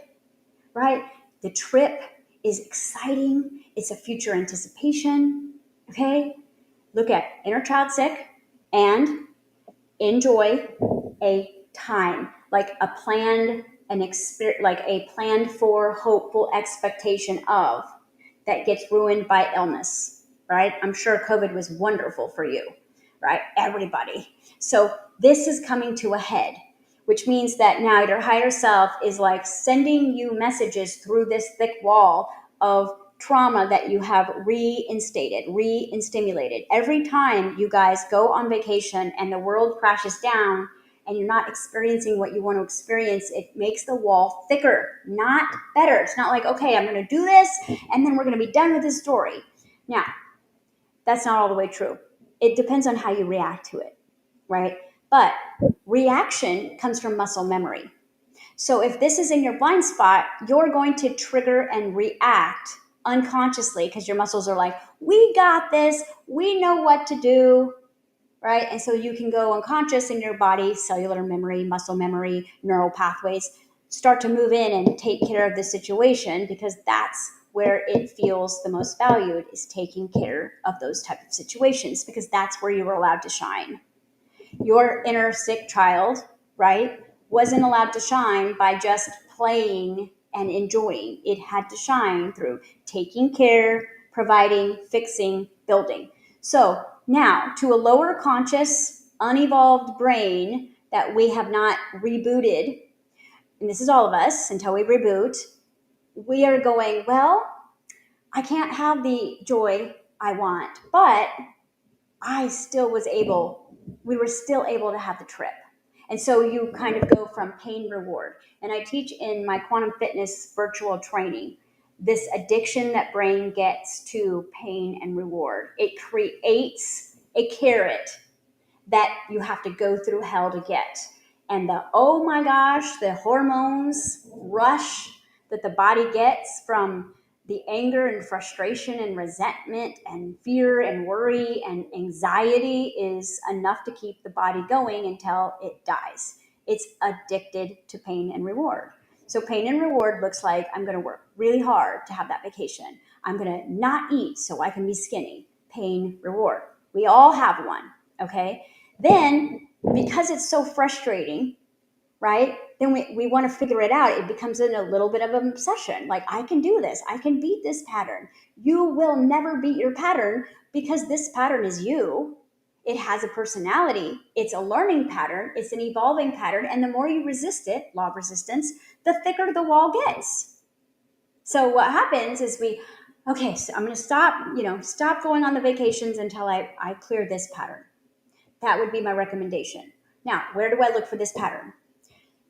right? The trip is exciting. It's a future anticipation. Okay, look at inner child sick and enjoy a time, like a planned like a planned for, hopeful expectation of, that gets ruined by illness, right? I'm sure COVID was wonderful for you, right? Everybody. So this is coming to a head, which means that now your higher self is like sending you messages through this thick wall of trauma that you have reinstimulated. Every time you guys go on vacation and the world crashes down and you're not experiencing what you want to experience, it makes the wall thicker, not better. It's not like, okay, I'm going to do this and then we're going to be done with this story. Now, that's not all the way true. It depends on how you react to it, right? But reaction comes from muscle memory. So if this is in your blind spot, you're going to trigger and react unconsciously, because your muscles are like, we got this, we know what to do, right? And so you can go unconscious in your body, cellular memory, muscle memory, neural pathways, start to move in and take care of the situation, because that's where it feels the most valued, is taking care of those type of situations, because that's where you were allowed to shine. Your inner sick child, right, wasn't allowed to shine by just playing and enjoying. It had to shine through taking care, providing, fixing, building. So now, to a lower conscious, unevolved brain that we have not rebooted, and this is all of us until we reboot, we are going, well, I can't have the joy I want, but we were still able to have the trip. And so you kind of go from pain reward. And I teach in my quantum fitness virtual training this addiction that brain gets to pain and reward. It creates a carrot that you have to go through hell to get. And oh my gosh, the hormones rush that the body gets from the anger and frustration and resentment and fear and worry and anxiety is enough to keep the body going until it dies. It's addicted to pain and reward. So pain and reward looks like I'm going to work really hard to have that vacation. I'm going to not eat so I can be skinny. Pain, reward. We all have one, okay? Then, because it's so frustrating, right? Then we want to figure it out. It becomes in a little bit of an obsession. Like, I can do this. I can beat this pattern. You will never beat your pattern because this pattern is you. It has a personality. It's a learning pattern. It's an evolving pattern. And the more you resist it, law of resistance, the thicker the wall gets. So what happens is okay, so I'm going to stop going on the vacations until I clear this pattern. That would be my recommendation. Now, where do I look for this pattern?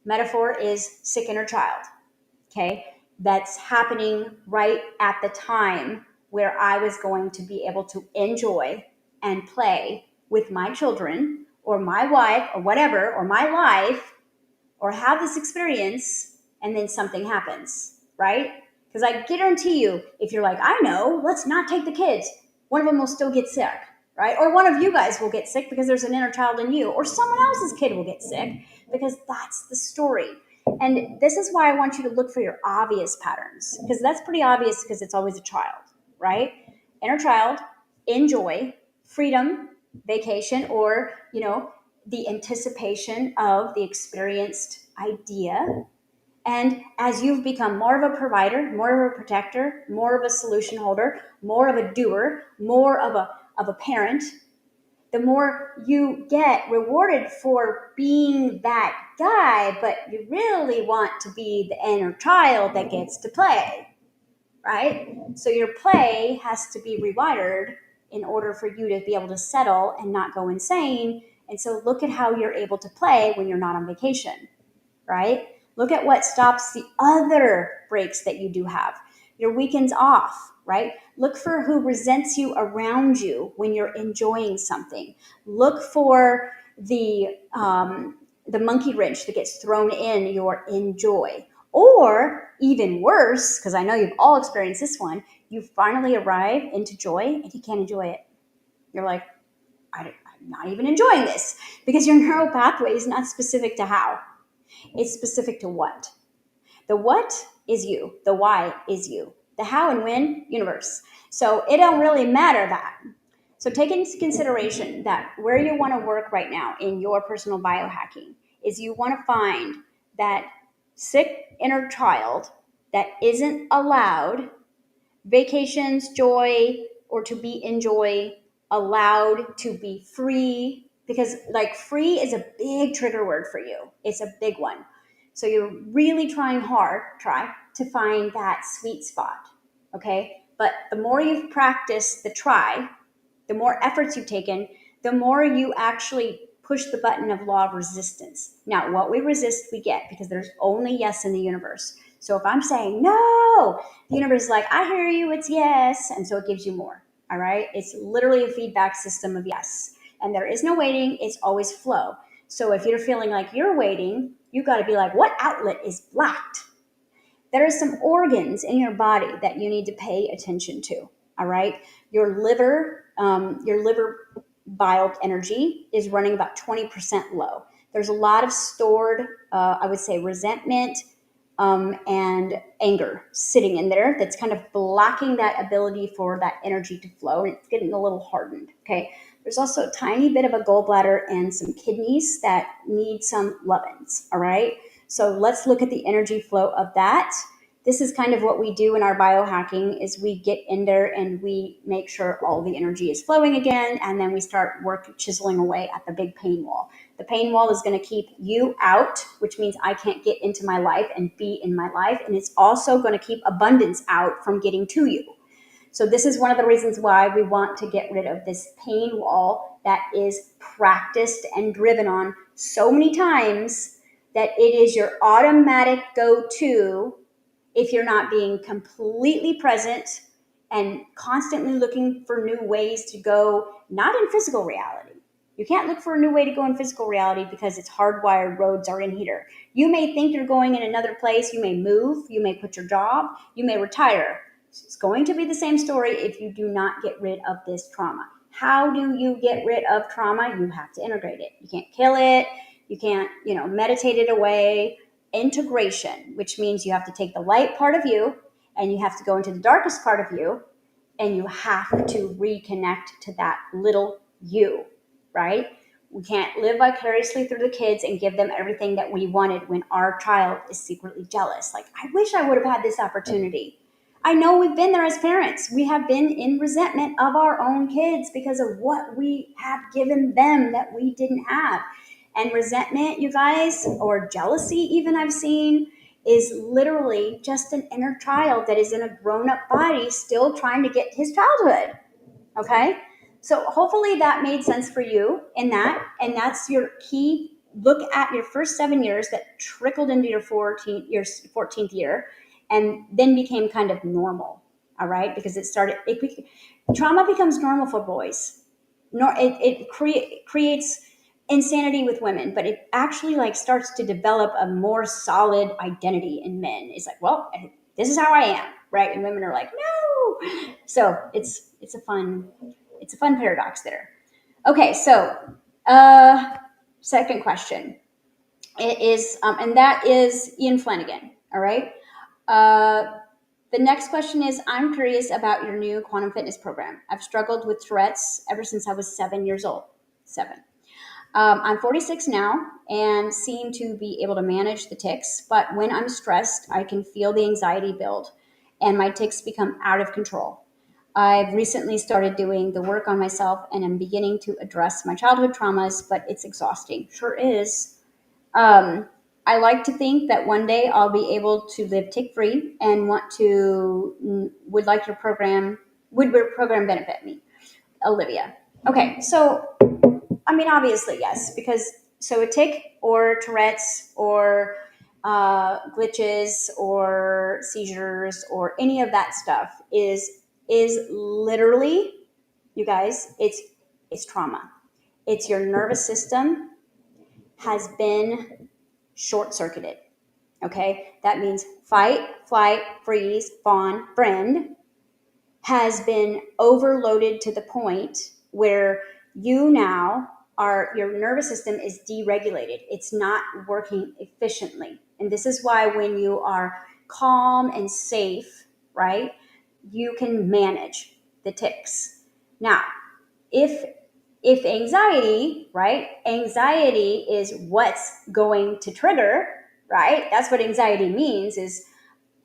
Metaphor is sick inner child, okay? That's happening right at the time where I was going to be able to enjoy and play with my children or my wife or whatever, or my life, or have this experience, and then something happens, right? Because I guarantee you, if you're like, I know, let's not take the kids, one of them will still get sick, right? Or one of you guys will get sick because there's an inner child in you, or someone else's kid will get sick because that's the story. And this is why I want you to look for your obvious patterns, because that's pretty obvious because it's always a child, right? Inner child, enjoy, freedom, vacation, or, the anticipation of the experienced idea. And as you've become more of a provider, more of a protector, more of a solution holder, more of a doer, more of a parent, the more you get rewarded for being that guy, but you really want to be the inner child that gets to play, right? So your play has to be rewired in order for you to be able to settle and not go insane. And so look at how you're able to play when you're not on vacation, right? Look at what stops the other breaks that you do have. Your weekends off, right? Look for who resents you around you when you're enjoying something. Look for the monkey wrench that gets thrown in your enjoy. Or even worse, because I know you've all experienced this one, you finally arrive into joy and you can't enjoy it. You're like, I'm not even enjoying this, because your neural pathway is not specific to how. It's specific to what. The what is you. The why is you. The how and when, universe. So it don't really matter that. So take into consideration that where you want to work right now in your personal biohacking is you want to find that sick inner child that isn't allowed vacations, joy, or to be in joy, allowed to be free, because like free is a big trigger word for you. It's a big one. So you're really try to find that sweet spot, okay? But the more you've practiced the try, the more efforts you've taken, the more you actually push the button of law of resistance. Now, what we resist, we get, because there's only yes in the universe. So if I'm saying no, the universe is like, I hear you, it's yes. And so it gives you more, all right? It's literally a feedback system of yes. And there is no waiting, it's always flow. So if you're feeling like you're waiting, you got to be like, what outlet is blocked? There are some organs in your body that you need to pay attention to, all right? Your liver bile energy is running about 20% low. There's a lot of stored, I would say, resentment and anger sitting in there that's kind of blocking that ability for that energy to flow, and it's getting a little hardened, okay? There's also a tiny bit of a gallbladder and some kidneys that need some lovin's, all right? So let's look at the energy flow of that. this is kind of what we do in our biohacking is we get in there and we make sure all the energy is flowing again. And then we start chiseling away at the big pain wall. The pain wall is going to keep you out, which means I can't get into my life and be in my life. And it's also going to keep abundance out from getting to you. So this is one of the reasons why we want to get rid of this pain wall that is practiced and driven on so many times that it is your automatic go-to if you're not being completely present and constantly looking for new ways to go, not in physical reality. You can't look for a new way to go in physical reality because it's hardwired roads are in here. You may think you're going in another place. You may move. You may quit your job. You may retire. It's going to be the same story if you do not get rid of this trauma. How do you get rid of trauma? You have to integrate it. You can't kill it. You can't, meditate it away. Integration, which means you have to take the light part of you and you have to go into the darkest part of you and you have to reconnect to that little you, right? We can't live vicariously through the kids and give them everything that we wanted when our child is secretly jealous. Like, I wish I would have had this opportunity. I know we've been there as parents. We have been in resentment of our own kids because of what we have given them that we didn't have. And resentment, you guys, or jealousy even I've seen, is literally just an inner child that is in a grown-up body still trying to get his childhood, okay? So hopefully that made sense for you in that, and that's your key. Look at your first 7 years that trickled into your 14th year, and then became kind of normal, all right? Because trauma becomes normal for boys. It creates insanity with women, but it actually starts to develop a more solid identity in men. It's like, well, this is how I am, right? And women are like, no. So it's a fun paradox there. Okay, so second question. It is, and that is Ian Flanagan. All right. The next question is, I'm curious about your new quantum fitness program. I've struggled with Tourette's ever since I was 7 years old. 7. I'm 46 now and seem to be able to manage the tics, but when I'm stressed, I can feel the anxiety build and my tics become out of control. I've recently started doing the work on myself and I'm beginning to address my childhood traumas, but it's exhausting. Sure is. I like to think that one day I'll be able to live tick-free and would your program benefit me? Olivia. Okay, so obviously, yes, because so a tic or Tourette's or glitches or seizures or any of that stuff is literally, you guys, it's trauma. It's your nervous system has been short-circuited. Okay, that means fight, flight, freeze, fawn, friend has been overloaded to the point where your nervous system is deregulated. It's not working efficiently. And this is why when you are calm and safe, right, you can manage the tics. Now, if anxiety, right, anxiety is what's going to trigger, right? That's what anxiety means, is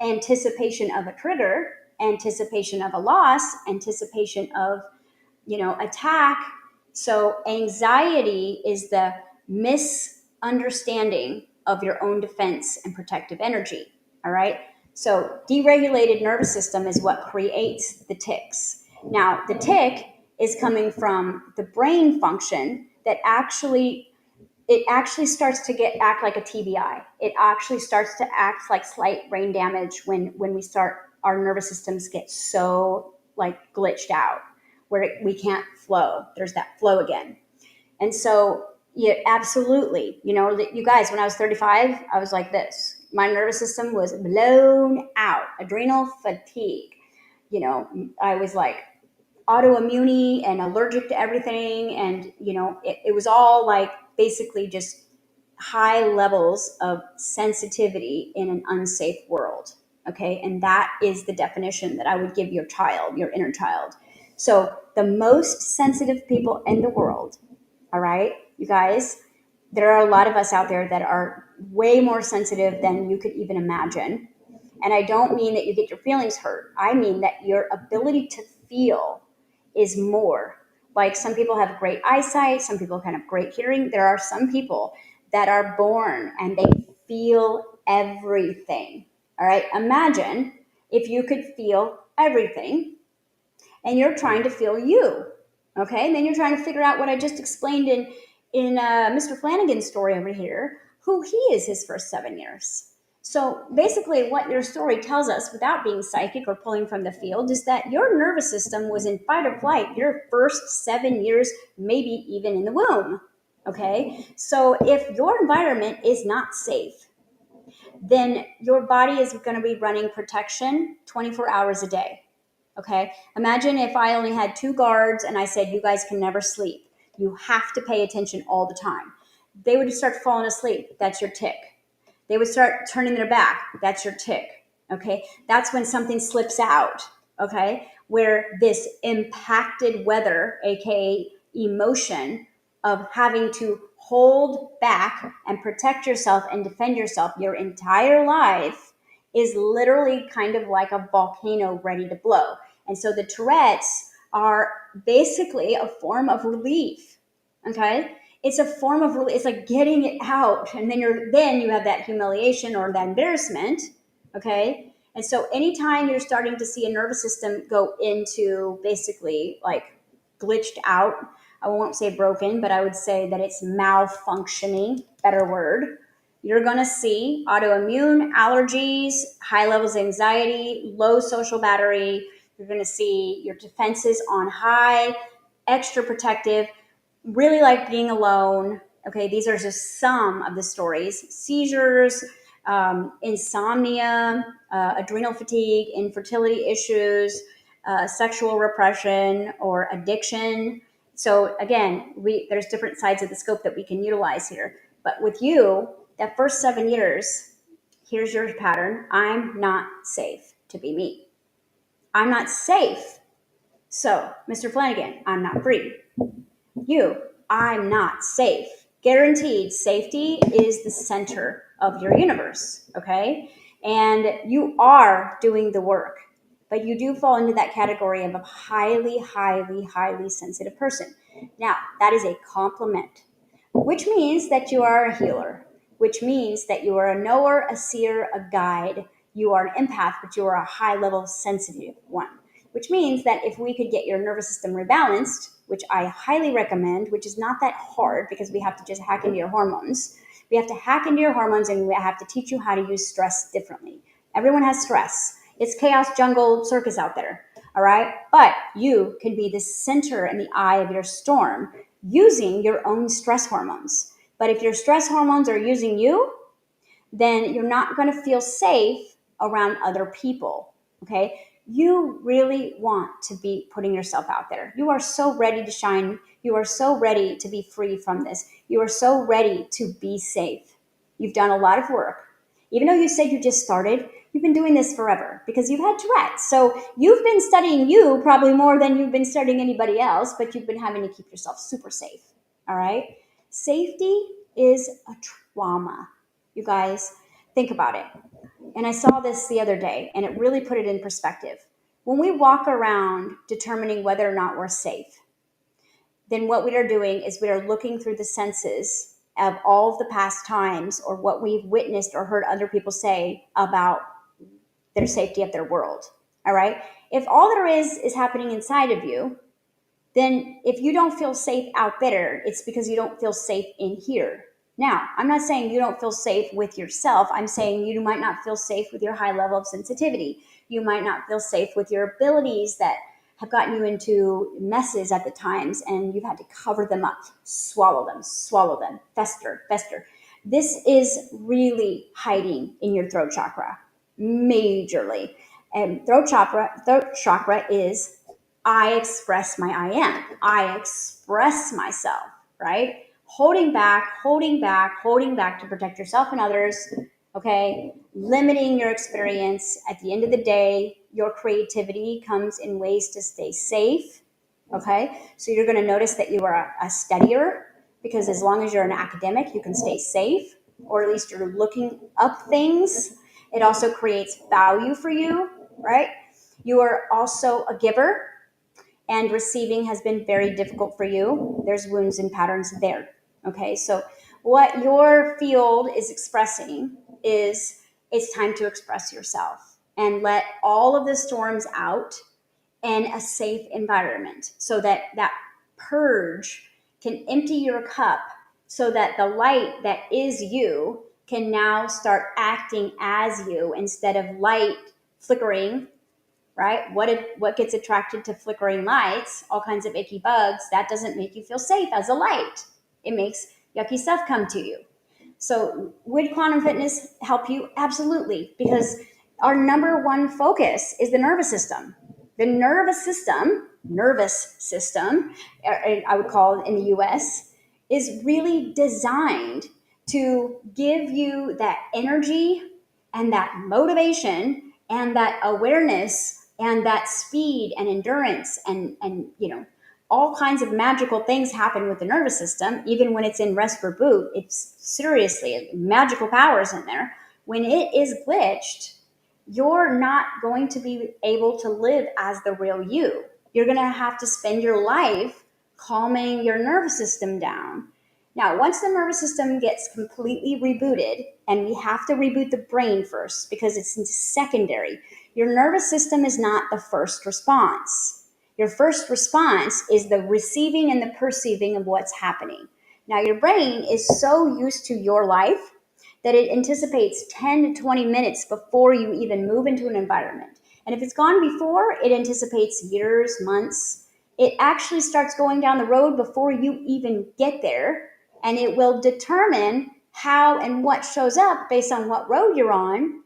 anticipation of a trigger, anticipation of a loss, anticipation of, attack. So anxiety is the misunderstanding of your own defense and protective energy. All right. So deregulated nervous system is what creates the tics. Now, the tic is coming from the brain function that actually starts to act like a TBI. It actually starts to act like slight brain damage when our nervous systems get so glitched out where we can't flow. There's that flow again. And so, yeah, absolutely. You guys, when I was 35, I was like this. My nervous system was blown out, adrenal fatigue. I was like autoimmune and allergic to everything. And, it was all basically just high levels of sensitivity in an unsafe world. Okay. And that is the definition that I would give your child, your inner child. So the most sensitive people in the world, all right, you guys, there are a lot of us out there that are way more sensitive than you could even imagine. And I don't mean that you get your feelings hurt. I mean that your ability to feel is more. Like some people have great eyesight, some people can have great hearing. There are some people that are born and they feel everything. All right. Imagine if you could feel everything and you're trying to feel you. Okay. And then you're trying to figure out what I just explained in Mr. Flanagan's story over here, who he is his first 7 years. So basically, what your story tells us, without being psychic or pulling from the field, is that your nervous system was in fight or flight your first 7 years, maybe even in the womb. Okay. So if your environment is not safe, then your body is going to be running protection 24 hours a day. Okay. Imagine if I only had 2 guards and I said, you guys can never sleep. You have to pay attention all the time. They would start falling asleep. That's your tick. They would start turning their back. That's your tick. Okay. That's when something slips out. Okay. Where this impacted weather, aka emotion of having to hold back and protect yourself and defend yourself your entire life, is literally kind of like a volcano ready to blow. And so the Tourette's are basically a form of relief. Okay. It's a form of relief. It's like getting it out. And then you have that humiliation or that embarrassment. Okay. And so anytime you're starting to see a nervous system go into basically like glitched out, I won't say broken, but I would say that it's malfunctioning, better word. You're going to see autoimmune, allergies, high levels of anxiety, low social battery. You're going to see your defenses on high, extra protective, really like being alone. Okay, these are just some of the stories. Seizures, insomnia, adrenal fatigue, infertility issues, sexual repression or addiction. So again, there's different sides of the scope that we can utilize here. But with you, that first 7 years, here's your pattern. I'm not safe to be me. I'm not safe. So, Mr. Flanagan, I'm not free. You, I'm not safe. Guaranteed safety is the center of your universe, okay? And you are doing the work, but you do fall into that category of a highly, highly, highly sensitive person. Now, that is a compliment, which means that you are a healer, which means that you are a knower, a seer, a guide. You are an empath, but you are a high level sensitive one, which means that if we could get your nervous system rebalanced, which I highly recommend, which is not that hard because we have to just hack into your hormones. We have to hack into your hormones and we have to teach you how to use stress differently. Everyone has stress. It's chaos, jungle, circus out there. All right. But you can be the center and the eye of your storm using your own stress hormones. But if your stress hormones are using you, then you're not going to feel safe around other people. Okay. You really want to be putting yourself out there. You are so ready to shine. You are so ready to be free from this. You are so ready to be safe. You've done a lot of work. Even though you said you just started, you've been doing this forever because you've had Tourette's. So you've been studying you probably more than you've been studying anybody else, but you've been having to keep yourself super safe. All right. Safety is a trauma. You guys, think about it. And I saw this the other day, and it really put it in perspective. When we walk around determining whether or not we're safe, then what we are doing is we are looking through the senses of all of the past times or what we've witnessed or heard other people say about their safety of their world. All right? If all there is happening inside of you, then if you don't feel safe out there, it's because you don't feel safe in here. Now, I'm not saying you don't feel safe with yourself. I'm saying you might not feel safe with your high level of sensitivity. You might not feel safe with your abilities that have gotten you into messes at the times and you've had to cover them up, swallow them, fester, fester. This is really hiding in your throat chakra, majorly. And throat chakra is I express my I am. I express myself, right? Holding back to protect yourself and others, okay? Limiting your experience. At the end of the day, your creativity comes in ways to stay safe, okay? So you're going to notice that you are a studier because as long as you're an academic, you can stay safe, or at least you're looking up things It also creates value for you, right? You are also a giver, and receiving has been very difficult for you. There's wounds and patterns there. Okay, so what your field is expressing is it's time to express yourself and let all of the storms out in a safe environment so that that purge can empty your cup so that the light that is you can now start acting as you instead of light flickering, right? What gets attracted to flickering lights? All kinds of icky bugs. That doesn't make you feel safe as a light. It makes yucky stuff come to you. So would quantum fitness help you? Absolutely, because our number one focus is the nervous system. The nervous system, I would call it in the US, is really designed to give you that energy and that motivation and that awareness and that speed and endurance and all kinds of magical things happen with the nervous system. Even when it's in rest or boot, it's seriously magical powers in there. When it is glitched, you're not going to be able to live as the real you. You're going to have to spend your life calming your nervous system down. Now, once the nervous system gets completely rebooted, and we have to reboot the brain first because it's secondary, your nervous system is not the first response. Your first response is the receiving and the perceiving of what's happening. Now, your brain is so used to your life that it anticipates 10 to 20 minutes before you even move into an environment. And if it's gone before, it anticipates years, months. It actually starts going down the road before you even get there, and it will determine how and what shows up based on what road you're on.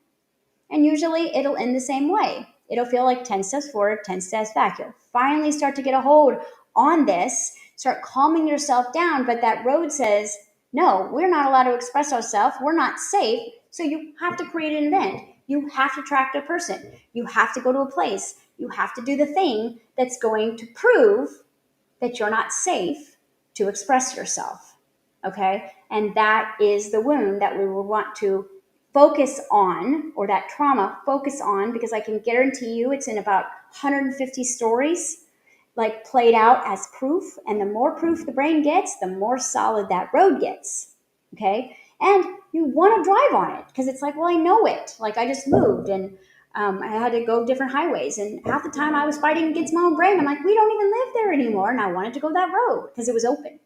And usually it'll end the same way. It'll feel like 10 steps forward, 10 steps back. You'll finally start to get a hold on this, start calming yourself down, but that road says, no, we're not allowed to express ourselves. We're not safe. So you have to create an event. You have to attract a person. You have to go to a place. You have to do the thing that's going to prove that you're not safe to express yourself. Okay? And that is the wound that we will want to focus on, or that trauma focus on, because I can guarantee you it's in about 150 stories, like played out as proof. And the more proof the brain gets, the more solid that road gets. Okay? And you want to drive on it because it's like, well, I know it. Like I just moved and I had to go different highways. And half the time I was fighting against my own brain. I'm like, we don't even live there anymore. And I wanted to go that road because it was open.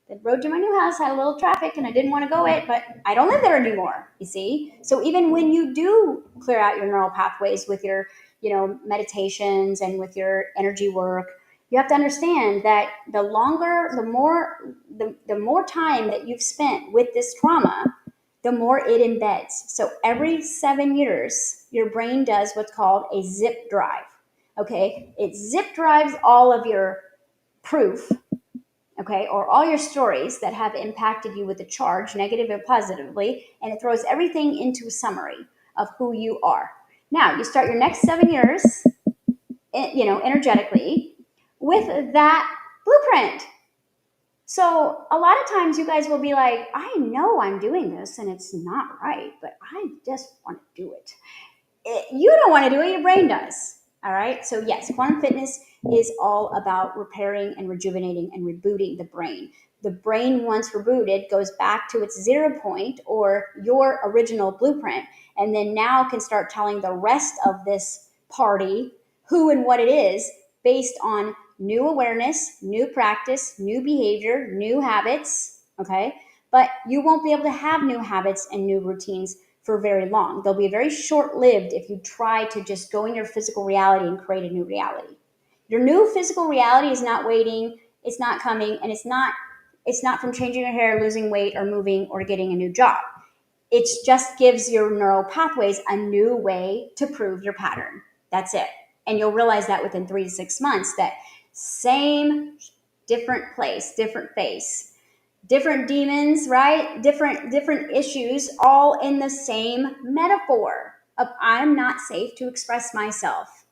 The road to my new house had a little traffic and I didn't want to go it, but I don't live there anymore, you see? So even when you do clear out your neural pathways with your, meditations and with your energy work, you have to understand that the more time that you've spent with this trauma, the more it embeds. So every 7 years, your brain does what's called a zip drive. Okay, it zip drives all of your proof, okay, or all your stories that have impacted you with a charge, negative or positively, and it throws everything into a summary of who you are. Now, you start your next 7 years, energetically, with that blueprint. So a lot of times you guys will be like, I know I'm doing this and it's not right, but I just want to do it. You don't want to do it, your brain does. All right. So yes, quantum fitness is all about repairing and rejuvenating and rebooting the brain. The brain, once rebooted, goes back to its 0 point or your original blueprint, and then now can start telling the rest of this party who and what it is based on new awareness, new practice, new behavior, new habits. Okay. But you won't be able to have new habits and new routines for very long. They'll be very short-lived if you try to just go in your physical reality and create a new reality. Your new physical reality is not waiting, it's not coming, and it's not from changing your hair, losing weight, or moving, or getting a new job. It just gives your neural pathways a new way to prove your pattern. That's it. And you'll realize that within 3 to 6 months, that same, different place, different face, different demons, right? Different issues, all in the same metaphor of I'm not safe to express myself,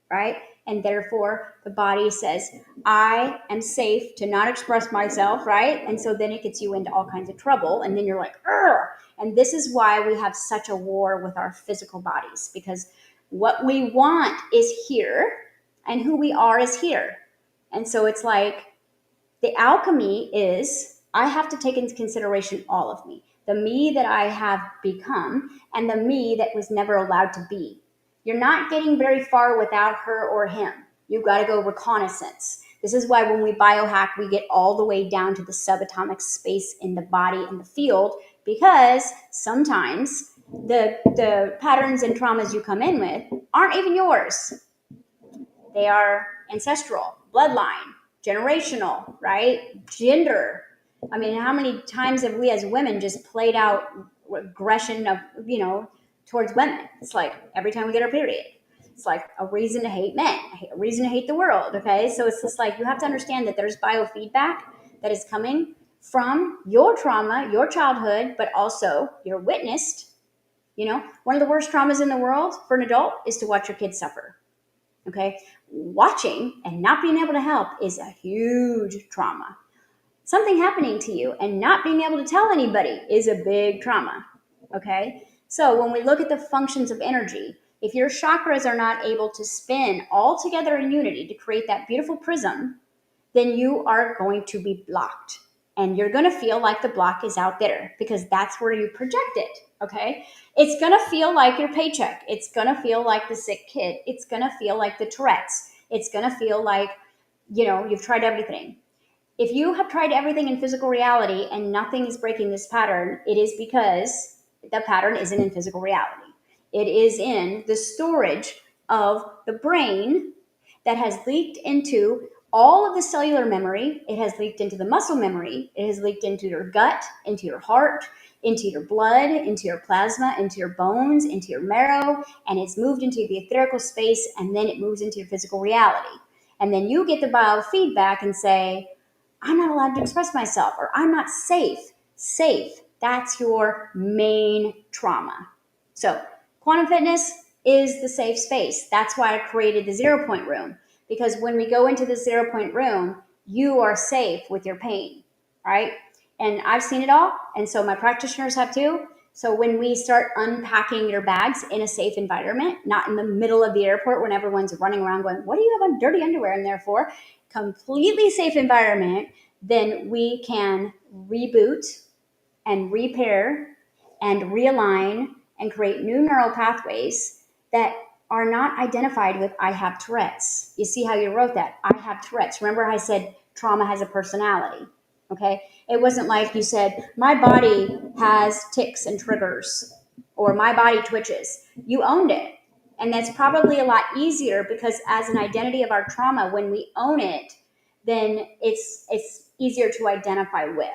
right? And therefore, the body says, I am safe to not express myself, right? And so then it gets you into all kinds of trouble. And then you're like, ugh. And this is why we have such a war with our physical bodies, because what we want is here and who we are is here. And so it's like the alchemy is I have to take into consideration all of me, the me that I have become and the me that was never allowed to be. You're not getting very far without her or him. You've got to go reconnaissance. This is why when we biohack, we get all the way down to the subatomic space in the body and the field, because sometimes the patterns and traumas you come in with aren't even yours. They are ancestral, bloodline, generational, right? Gender. I mean, how many times have we as women just played out aggression of, towards women? It's like every time we get our period. It's like a reason to hate men, a reason to hate the world, okay? So it's just like you have to understand that there's biofeedback that is coming from your trauma, your childhood, but also you're witnessed. One of the worst traumas in the world for an adult is to watch your kids suffer. Okay, watching and not being able to help is a huge trauma. Something happening to you and not being able to tell anybody is a big trauma. Okay, so when we look at the functions of energy, if your chakras are not able to spin all together in unity to create that beautiful prism, then you are going to be blocked. And you're going to feel like the block is out there because that's where you project it. Okay. It's going to feel like your paycheck. It's going to feel like the sick kid. It's going to feel like the Tourette's. It's going to feel like, you've tried everything. If you have tried everything in physical reality and nothing is breaking this pattern, it is because the pattern isn't in physical reality. It is in the storage of the brain that has leaked into all of the cellular memory. It has leaked into the muscle memory. It has leaked into your gut, into your heart, into your blood, into your plasma, into your bones, into your marrow, and it's moved into the etherical space, and then it moves into your physical reality. And then you get the biofeedback and say, I'm not allowed to express myself, or I'm not safe. Safe, that's your main trauma. So quantum fitness is the safe space. That's why I created the 0 point room. Because when we go into the 0 point room, you are safe with your pain, right? And I've seen it all. And so my practitioners have too. So when we start unpacking your bags in a safe environment, not in the middle of the airport when everyone's running around going, what do you have on dirty underwear in there for? Completely safe environment, then we can reboot and repair and realign and create new neural pathways that are not identified with I have Tourette's. You see how you wrote that? I have Tourette's. Remember I said trauma has a personality, okay? It wasn't like you said, my body has tics and triggers, or my body twitches. You owned it. And that's probably a lot easier because as an identity of our trauma, when we own it, then it's easier to identify with,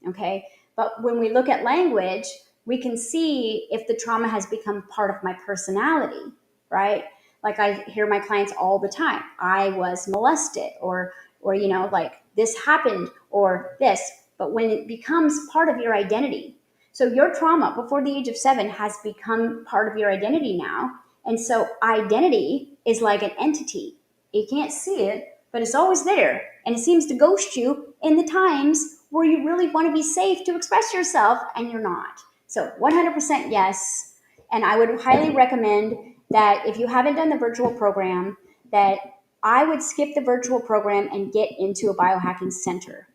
okay? But when we look at language, we can see if the trauma has become part of my personality, right? Like I hear my clients all the time, I was molested, or like this happened, or this. But when it becomes part of your identity, so your trauma before the age of 7 has become part of your identity now. And so identity is like an entity. You can't see it, but it's always there. And it seems to ghost you in the times where you really want to be safe to express yourself and you're not. So 100% yes. And I would highly recommend that if you haven't done the virtual program, that I would skip the virtual program and get into a biohacking center.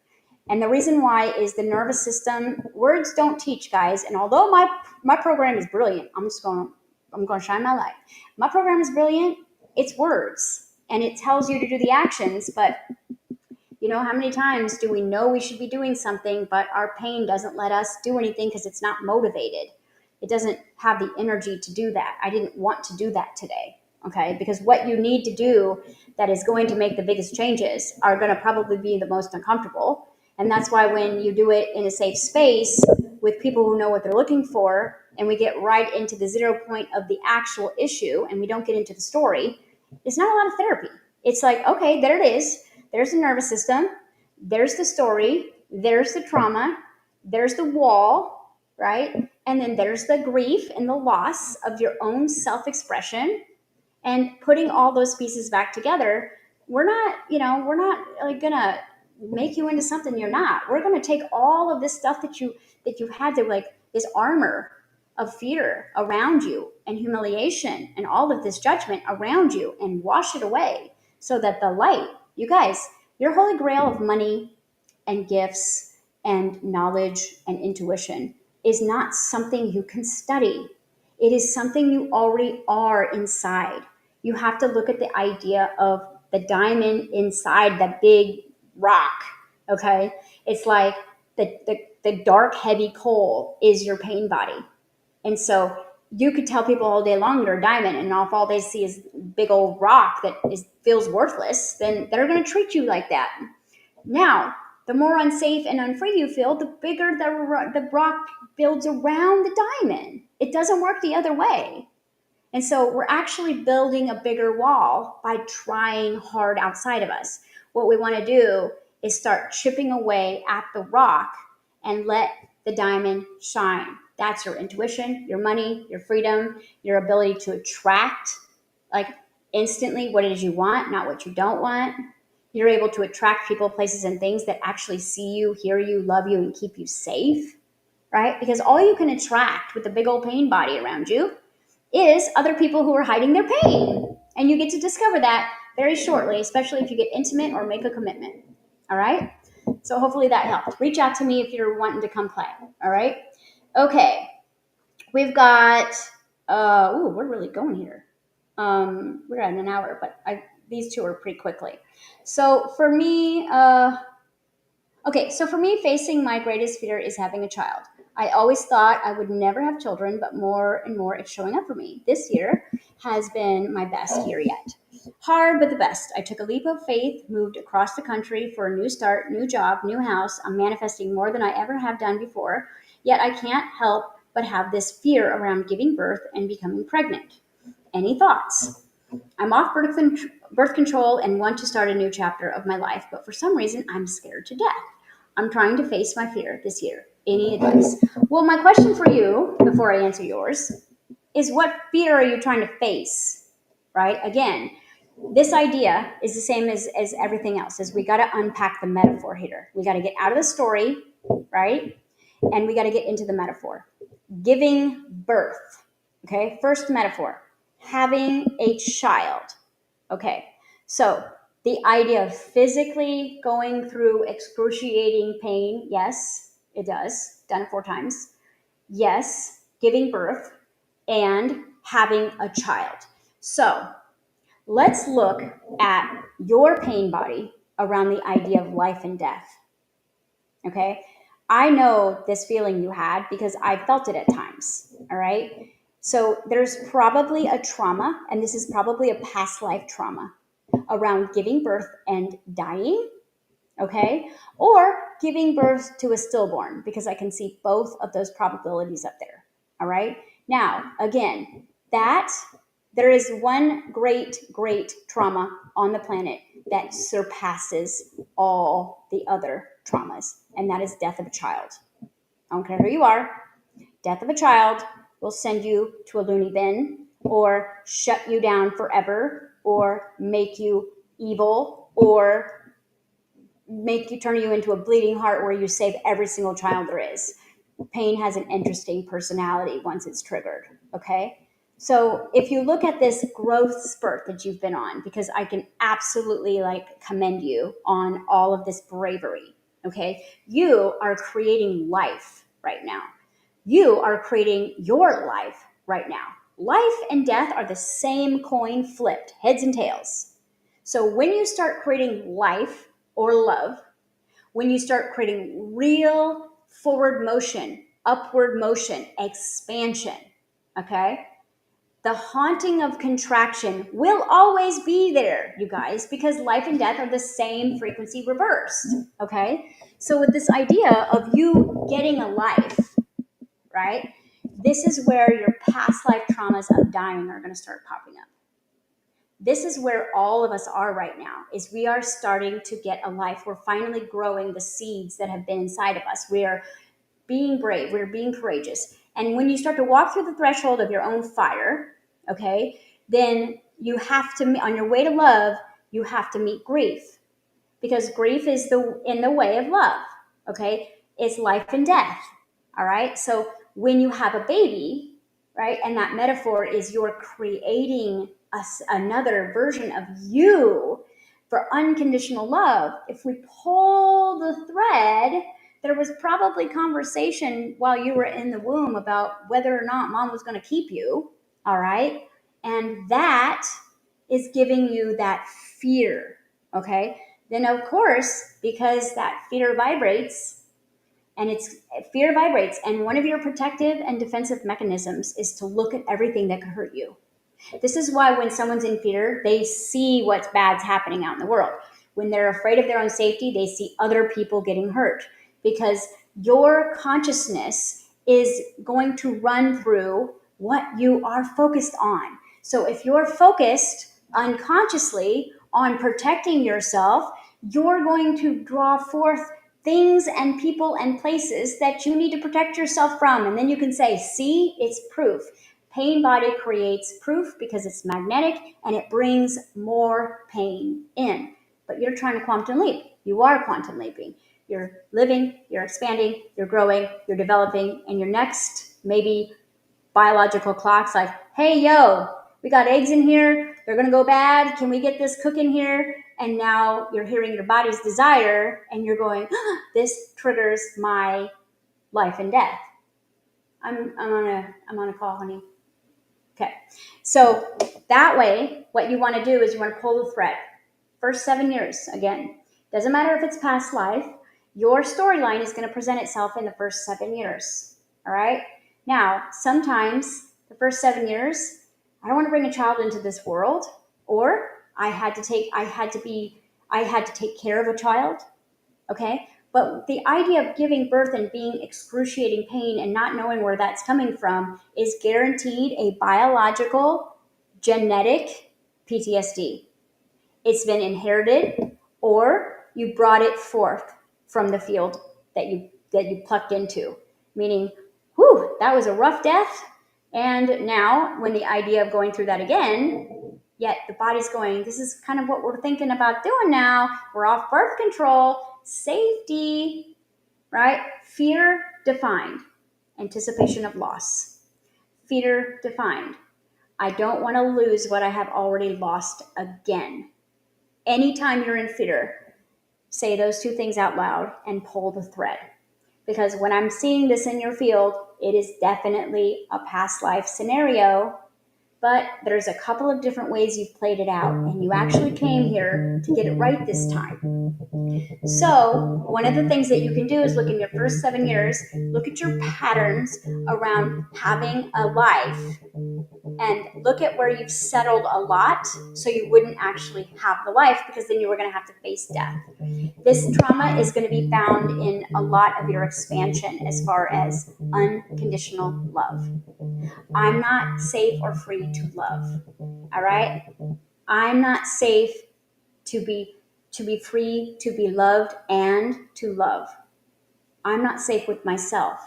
And the reason why is the nervous system, words don't teach, guys. And although my program is brilliant, I'm going to shine my light. My program is brilliant. It's words and it tells you to do the actions, but how many times do we know we should be doing something, but our pain doesn't let us do anything because it's not motivated. It doesn't have the energy to do that. I didn't want to do that today. Okay. Because what you need to do that is going to make the biggest changes are going to probably be the most uncomfortable. And that's why when you do it in a safe space with people who know what they're looking for, and we get right into the 0 point of the actual issue and we don't get into the story, it's not a lot of therapy. It's like, okay, there it is. There's the nervous system. There's the story. There's the trauma. There's the wall, right? And then there's the grief and the loss of your own self-expression. And putting all those pieces back together, we're not, we're not like gonna make you into something you're not. We're gonna take all of this stuff that you've had to, like, this armor of fear around you and humiliation and all of this judgment around you, and wash it away so that the light, you guys, your holy grail of money and gifts and knowledge and intuition is not something you can study. It is something you already are inside. You have to look at the idea of the diamond inside the big rock. Okay. It's like the dark, heavy coal is your pain body. And so you could tell people all day long you're a diamond, and if all they see is big old rock that feels worthless, then they're going to treat you like that. Now, the more unsafe and unfree you feel, the bigger the rock builds around the diamond. It doesn't work the other way. And so we're actually building a bigger wall by trying hard outside of us. What we want to do is start chipping away at the rock and let the diamond shine. That's your intuition, your money, your freedom, your ability to attract, like, instantly what it is you want, not what you don't want. You're able to attract people, places, and things that actually see you, hear you, love you, and keep you safe, right? Because all you can attract with the big old pain body around you is other people who are hiding their pain. And you get to discover that very shortly, especially if you get intimate or make a commitment. All right? So hopefully that helped. Reach out to me if you're wanting to come play. All right? Okay. We've got, we're really going here. We're at an hour, but these two are pretty quickly. So for me, facing my greatest fear is having a child. I always thought I would never have children, but more and more it's showing up for me. This year has been my best year yet. Hard, but the best. I took a leap of faith, moved across the country for a new start, new job, new house. I'm manifesting more than I ever have done before. Yet I can't help but have this fear around giving birth and becoming pregnant. Any thoughts? I'm off birth control and want to start a new chapter of my life, but for some reason I'm scared to death. I'm trying to face my fear this year. Any advice? Well, my question for you, before I answer yours, is what fear are you trying to face, right? Again, this idea is the same as everything else, is we got to unpack the metaphor here. We got to get out of the story, right? And we got to get into the metaphor. Giving birth, okay? First metaphor, having a child. Okay, so the idea of physically going through excruciating pain, yes, it does. Done it 4 times. Yes, giving birth and having a child. So let's look at your pain body around the idea of life and death. Okay, I know this feeling you had because I felt it at times. All right. So there's probably a trauma, and this is probably a past life trauma around giving birth and dying, okay? Or giving birth to a stillborn, because I can see both of those probabilities up there, all right? Now, again, that there is one great, great trauma on the planet that surpasses all the other traumas, and that is death of a child. I don't care who you are, death of a child will send you to a loony bin or shut you down forever or make you evil or make you turn you into a bleeding heart where you save every single child there is. Pain has an interesting personality once it's triggered, okay? So if you look at this growth spurt that you've been on, because I can absolutely commend you on all of this bravery, okay? You are creating life right now. You are creating your life right now. Life and death are the same coin flipped, heads and tails. So when you start creating life or love, when you start creating real forward motion, upward motion, expansion, okay? The haunting of contraction will always be there, you guys, because life and death are the same frequency reversed, okay? So with this idea of you getting a life, right? This is where your past life traumas of dying are going to start popping up. This is where all of us are right now, is we are starting to get a life. We're finally growing the seeds that have been inside of us. We are being brave. We're being courageous. And when you start to walk through the threshold of your own fire, okay, then you have to, on your way to love, you have to meet grief, because grief is in the way of love. Okay, it's life and death. All right, so when you have a baby, right, and that metaphor is you're creating another version of you for unconditional love. If we pull the thread, there was probably conversation while you were in the womb about whether or not mom was going to keep you. All right, and that is giving you that fear. Okay, then of course, because that fear vibrates, and fear vibrates, and one of your protective and defensive mechanisms is to look at everything that could hurt you. This is why when someone's in fear, they see what's bad's happening out in the world. When they're afraid of their own safety, they see other people getting hurt, because your consciousness is going to run through what you are focused on. So if you're focused unconsciously on protecting yourself, you're going to draw forth things and people and places that you need to protect yourself from. And then you can say, see, it's proof. Pain body creates proof because it's magnetic and it brings more pain in. But you're trying to quantum leap. You are quantum leaping. You're living, you're expanding, you're growing, you're developing, and your next maybe biological clock's like, hey, yo, we got eggs in here. They're going to go bad. Can we get this cooking here? And now you're hearing your body's desire and you're going, this triggers my life and death. I'm on a call, honey. Okay. So that way, what you want to do is you want to pull the thread. First 7 years, again, doesn't matter if it's past life, your storyline is going to present itself in the first 7 years. All right. Now, sometimes the first 7 years, I don't want to bring a child into this world, or I had to take care of a child. Okay. But the idea of giving birth and being excruciating pain and not knowing where that's coming from is guaranteed a biological, genetic PTSD. It's been inherited, or you brought it forth from the field that you plucked into. Meaning, whew, that was a rough death. And now, when the idea of going through that again, yet the body's going, this is kind of what we're thinking about doing now. We're off birth control, safety, right? Fear defined, anticipation of loss. Fear defined, I don't want to lose what I have already lost again. Anytime you're in fear, say those two things out loud and pull the thread. Because when I'm seeing this in your field, it is definitely a past life scenario, but there's a couple of different ways you've played it out, and you actually came here to get it right this time. So one of the things that you can do is look in your first 7 years, look at your patterns around having a life, and look at where you've settled a lot so you wouldn't actually have the life, because then you were going to have to face death. This trauma is going to be found in a lot of your expansion as far as unconditional love. I'm not safe or free to love. All right? I'm not safe to be free, to be loved, and to love. I'm not safe with myself.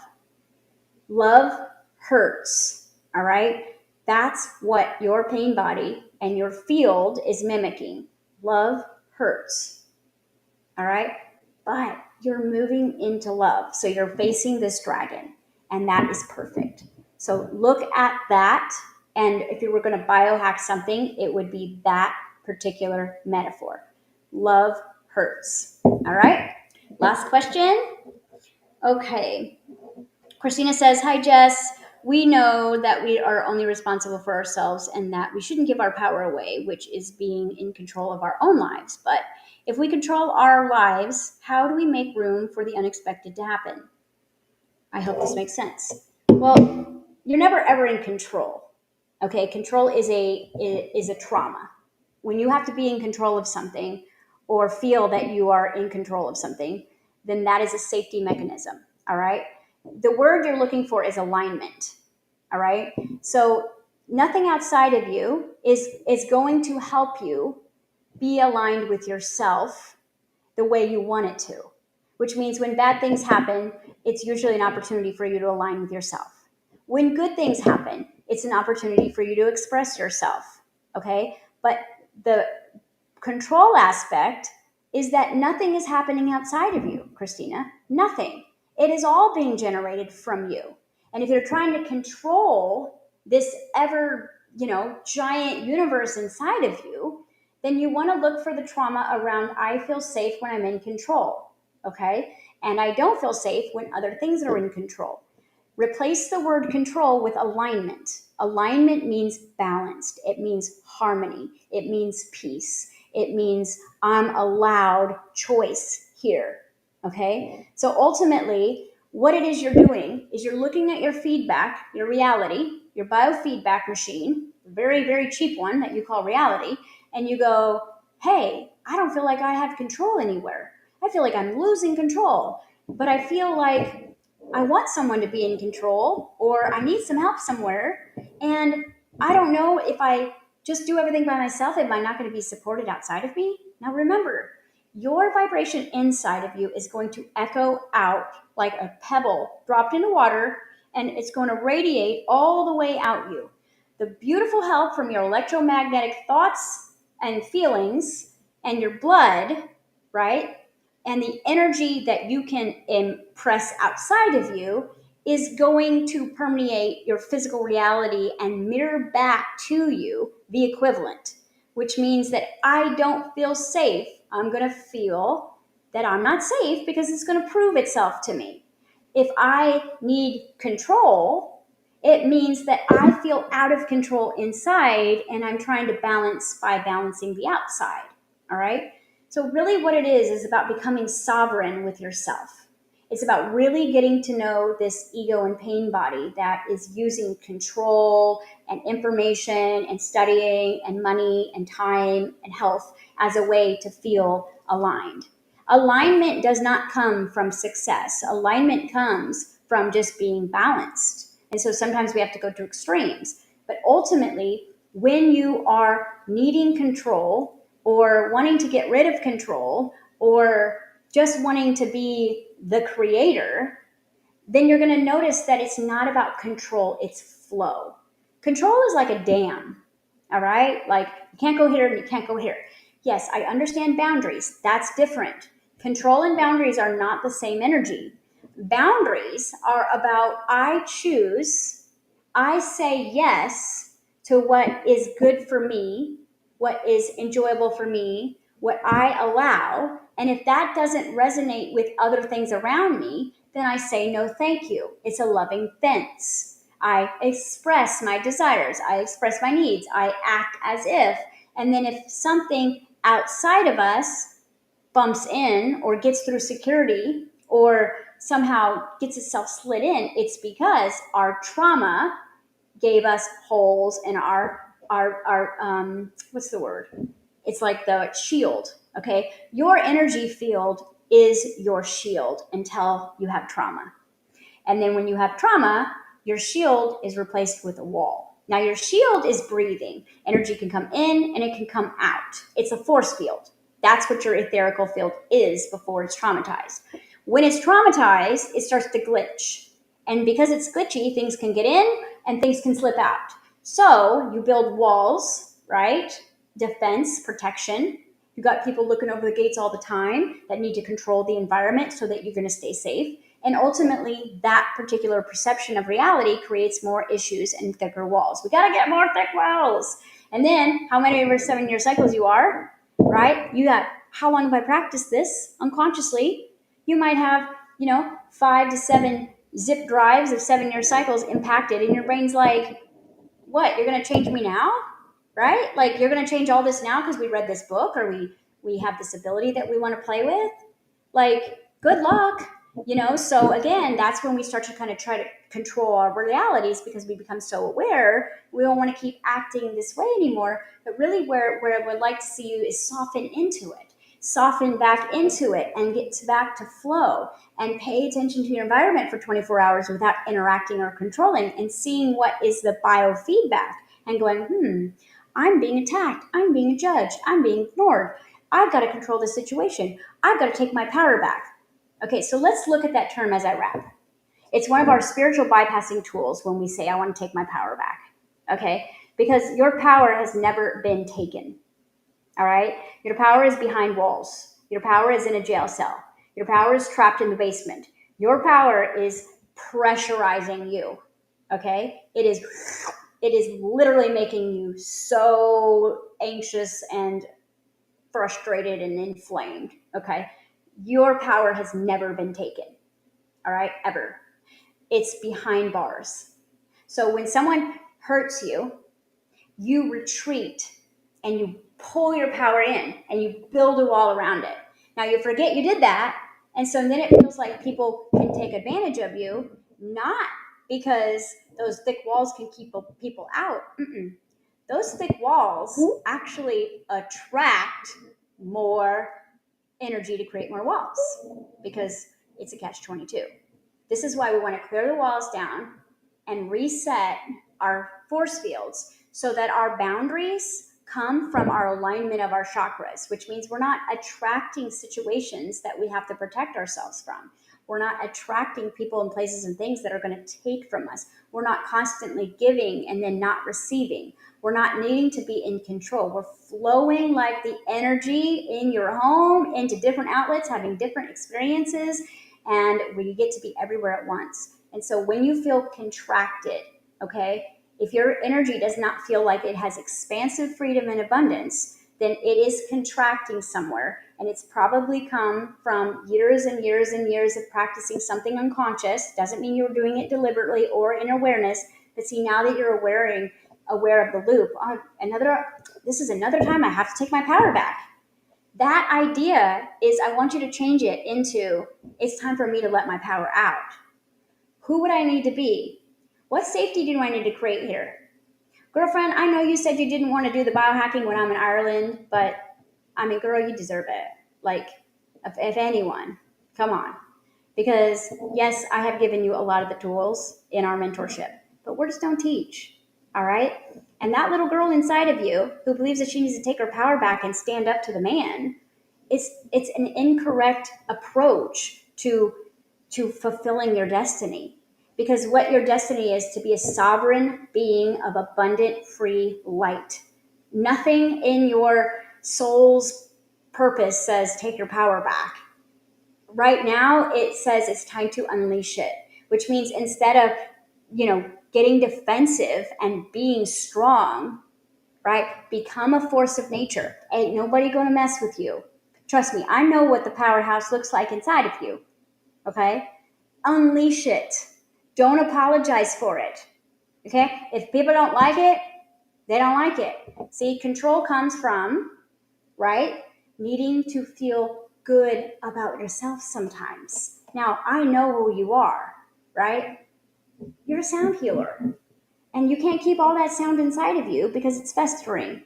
Love hurts. All right? That's what your pain body and your field is mimicking. Love hurts. All right? But you're moving into love. So you're facing this dragon, and that is perfect. So look at that. And if you were going to biohack something, it would be that particular metaphor. Love hurts. All right? Last question. Okay. Christina says, hi, Jess. We know that we are only responsible for ourselves and that we shouldn't give our power away, which is being in control of our own lives. But if we control our lives, how do we make room for the unexpected to happen? I hope this makes sense. Well, you're never ever in control. Okay, control is a trauma. When you have to be in control of something or feel that you are in control of something, then that is a safety mechanism. All right. The word you're looking for is alignment. All right. So nothing outside of you is going to help you be aligned with yourself the way you want it to, which means when bad things happen, it's usually an opportunity for you to align with yourself. When good things happen, it's an opportunity for you to express yourself. okay? But the control aspect is that nothing is happening outside of you, Christina. Nothing. It is all being generated from you. And if you're trying to control this ever, giant universe inside of you, then you want to look for the trauma around I feel safe when I'm in control, okay? And I don't feel safe when other things are in control. Replace the word control with alignment. Alignment means balanced. It means harmony. It means peace. It means I'm allowed choice here. Okay? So ultimately, what it is you're doing is you're looking at your feedback, your reality, your biofeedback machine, a very, very cheap one that you call reality, and you go, hey, I don't feel like I have control anywhere. I feel like I'm losing control, but I feel like I want someone to be in control, or I need some help somewhere. And I don't know if I just do everything by myself, am I not going to be supported outside of me? Now remember, your vibration inside of you is going to echo out like a pebble dropped into water, and it's going to radiate all the way out you. The beautiful help from your electromagnetic thoughts and feelings and your blood, right? And the energy that you can impress outside of you is going to permeate your physical reality and mirror back to you the equivalent, which means that I don't feel safe. I'm going to feel that I'm not safe because it's going to prove itself to me. If I need control, it means that I feel out of control inside and I'm trying to balance by balancing the outside. All right. So really what it is about becoming sovereign with yourself. It's about really getting to know this ego and pain body that is using control and information and studying and money and time and health as a way to feel aligned. Alignment does not come from success. Alignment comes from just being balanced. And so sometimes we have to go to extremes. But ultimately, when you are needing control, or wanting to get rid of control, or just wanting to be the creator, then you're going to notice that it's not about control, it's flow. Control is like a dam, all right? Like you can't go here and you can't go here. Yes, I understand boundaries. That's different. Control and boundaries are not the same energy. Boundaries are about I choose, I say yes to what is good for me, what is enjoyable for me, what I allow. And if that doesn't resonate with other things around me, then I say no thank you. It's a loving fence. I express my desires. I express my needs. I act as if. And then if something outside of us bumps in or gets through security or somehow gets itself slid in, it's because our trauma gave us holes in our what's the word? It's like the shield. Okay, your energy field is your shield until you have trauma, and then when you have trauma, your shield is replaced with a wall. Now your shield is breathing. Energy can come in and it can come out. It's a force field. That's what your etherical field is before it's traumatized. When it's traumatized, it starts to glitch. And because it's glitchy, things can get in and things can slip out. So you build walls, right? Defense, protection. You got people looking over the gates all the time that need to control the environment so that you're going to stay safe. And ultimately, that particular perception of reality creates more issues and thicker walls. We got to get more thick walls. And then, how many of our 7-year cycles you are, right? You got, how long have I practiced this unconsciously? You might have, 5 to 7 zip drives of 7-year cycles impacted, and your brain's like, what, you're going to change me now? Right? Like, you're going to change all this now because we read this book or we have this ability that we want to play with? Like, good luck. So again, that's when we start to kind of try to control our realities because we become so aware. We don't want to keep acting this way anymore. But really where I would like to see you is soften into it. Soften back into it and get back to flow and pay attention to your environment for 24 hours without interacting or controlling and seeing what is the biofeedback and going, I'm being attacked. I'm being judged. I'm being ignored. I've got to control this situation. I've got to take my power back. Okay, so let's look at that term as I wrap. It's one of our spiritual bypassing tools when we say, I want to take my power back. Okay, because your power has never been taken. All right? Your power is behind walls. Your power is in a jail cell. Your power is trapped in the basement. Your power is pressurizing you. Okay? It is literally making you so anxious and frustrated and inflamed. Okay? Your power has never been taken. All right? Ever. It's behind bars. So when someone hurts you, you retreat and you pull your power in and you build a wall around it. Now you forget you did that. And so then it feels like people can take advantage of you, not because those thick walls can keep people out. Mm-mm. Those thick walls actually attract more energy to create more walls because it's a catch-22. This is why we want to clear the walls down and reset our force fields so that our boundaries come from our alignment of our chakras, which means we're not attracting situations that we have to protect ourselves from. We're not attracting people and places and things that are going to take from us. We're not constantly giving and then not receiving. We're not needing to be in control. We're flowing like the energy in your home into different outlets, having different experiences, and we get to be everywhere at once. And so when you feel contracted, okay, if your energy does not feel like it has expansive freedom and abundance, then it is contracting somewhere. And it's probably come from years and years and years of practicing something unconscious. Doesn't mean you're doing it deliberately or in awareness. But see, now that you're aware of the loop, this is another time I have to take my power back. That idea is, I want you to change it into, it's time for me to let my power out. Who would I need to be? What safety do I need to create here? Girlfriend, I know you said you didn't want to do the biohacking when I'm in Ireland, but I mean, girl, you deserve it. Like, if anyone, come on. Because yes, I have given you a lot of the tools in our mentorship, but words don't teach. All right? And that little girl inside of you who believes that she needs to take her power back and stand up to the man, it's an incorrect approach to fulfilling your destiny. Because what your destiny is to be a sovereign being of abundant, free light. Nothing in your soul's purpose says take your power back. Right now, it says it's time to unleash it, which means instead of, getting defensive and being strong, right? Become a force of nature. Ain't nobody going to mess with you. Trust me, I know what the powerhouse looks like inside of you. Okay? Unleash it. Don't apologize for it. Okay? If people don't like it, they don't like it. See, control comes from, right, needing to feel good about yourself sometimes. Now, I know who you are, right? You're a sound healer. And you can't keep all that sound inside of you because it's festering.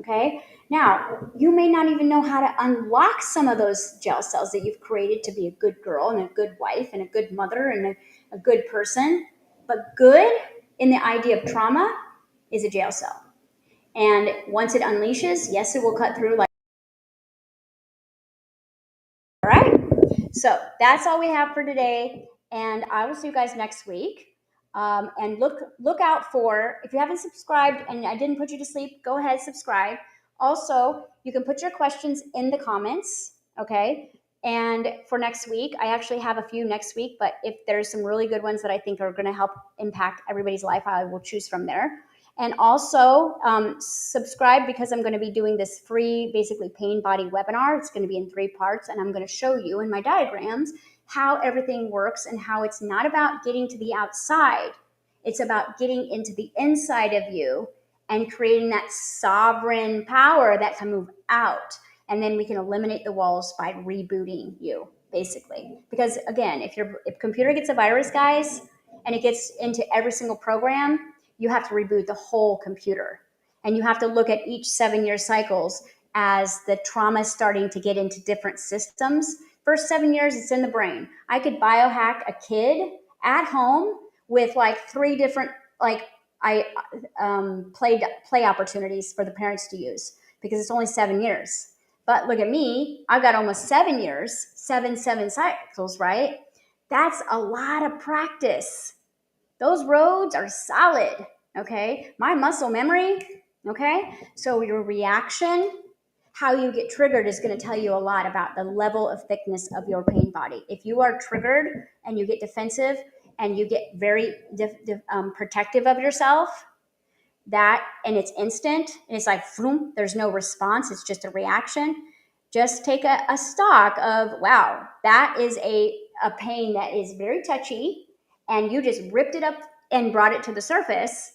Okay? Now, you may not even know how to unlock some of those gel cells that you've created to be a good girl and a good wife and a good mother and a good person. But good in the idea of trauma is a jail cell. And once it unleashes, yes, it will cut through like. All right? So that's all we have for today. And I will see you guys next week. And look out for, if you haven't subscribed and I didn't put you to sleep, go ahead, subscribe. Also, you can put your questions in the comments, okay? And for next week, I actually have a few next week, but if there's some really good ones that I think are going to help impact everybody's life, I will choose from there. And also subscribe, because I'm going to be doing this free, basically pain body webinar. It's going to be in 3 parts, and I'm going to show you in my diagrams how everything works and how it's not about getting to the outside. It's about getting into the inside of you and creating that sovereign power that can move out. And then we can eliminate the walls by rebooting you, basically. Because again, if computer gets a virus, guys, and it gets into every single program, you have to reboot the whole computer. And you have to look at each 7-year cycles as the trauma is starting to get into different systems. First 7 years, it's in the brain. I could biohack a kid at home with like 3 different play opportunities for the parents to use, because it's only 7 years. But look at me, I've got almost 7 years, 7 cycles, right? That's a lot of practice. Those roads are solid, okay? My muscle memory, okay? So your reaction, how you get triggered is going to tell you a lot about the level of thickness of your pain body. If you are triggered and you get defensive and you get very protective of yourself, and it's instant, and it's like, boom, there's no response, it's just a reaction. Just take a stock of, wow, that is a pain that is very touchy, and you just ripped it up and brought it to the surface,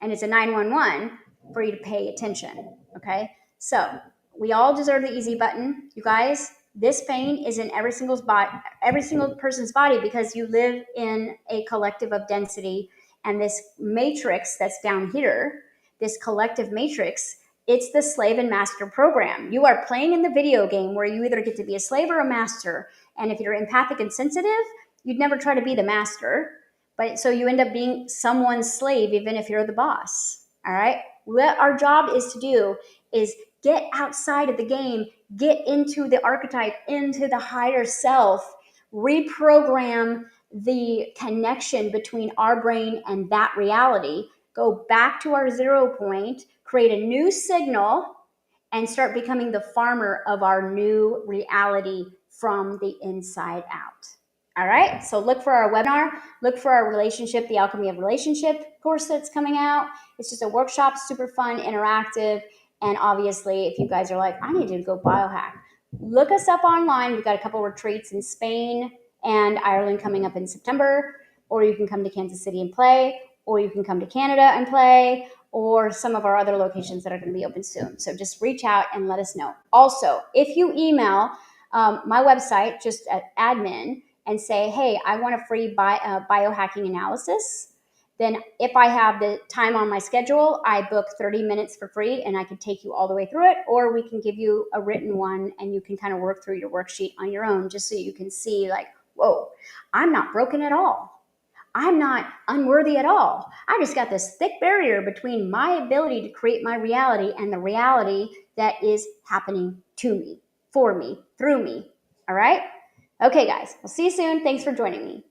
and it's a 911 for you to pay attention, okay? So we all deserve the easy button, you guys. This pain is in every single person's body, because you live in a collective of density, and this matrix that's down here, this collective matrix, it's the slave and master program. You are playing in the video game where you either get to be a slave or a master. And if you're empathic and sensitive, you'd never try to be the master. But so you end up being someone's slave, even if you're the boss. All right. What our job is to do is get outside of the game, get into the archetype, into the higher self, reprogram the connection between our brain and that reality, go back to our 0 point, create a new signal, and start becoming the farmer of our new reality from the inside out. All right, so look for our webinar, look for our relationship, the alchemy of relationship course that's coming out. It's just a workshop, super fun, interactive. And obviously, if you guys are like, I need to go biohack, look us up online. We've got a couple retreats in Spain and Ireland coming up in September, or you can come to Kansas City and play, or you can come to Canada and play, or some of our other locations that are going to be open soon. So just reach out and let us know. Also, if you email my website, just at admin, and say, hey, I want a free biohacking analysis, then if I have the time on my schedule, I book 30 minutes for free, and I can take you all the way through it, or we can give you a written one and you can kind of work through your worksheet on your own, just so you can see like, whoa, I'm not broken at all. I'm not unworthy at all. I just got this thick barrier between my ability to create my reality and the reality that is happening to me, for me, through me. All right? Okay, guys, we'll see you soon. Thanks for joining me.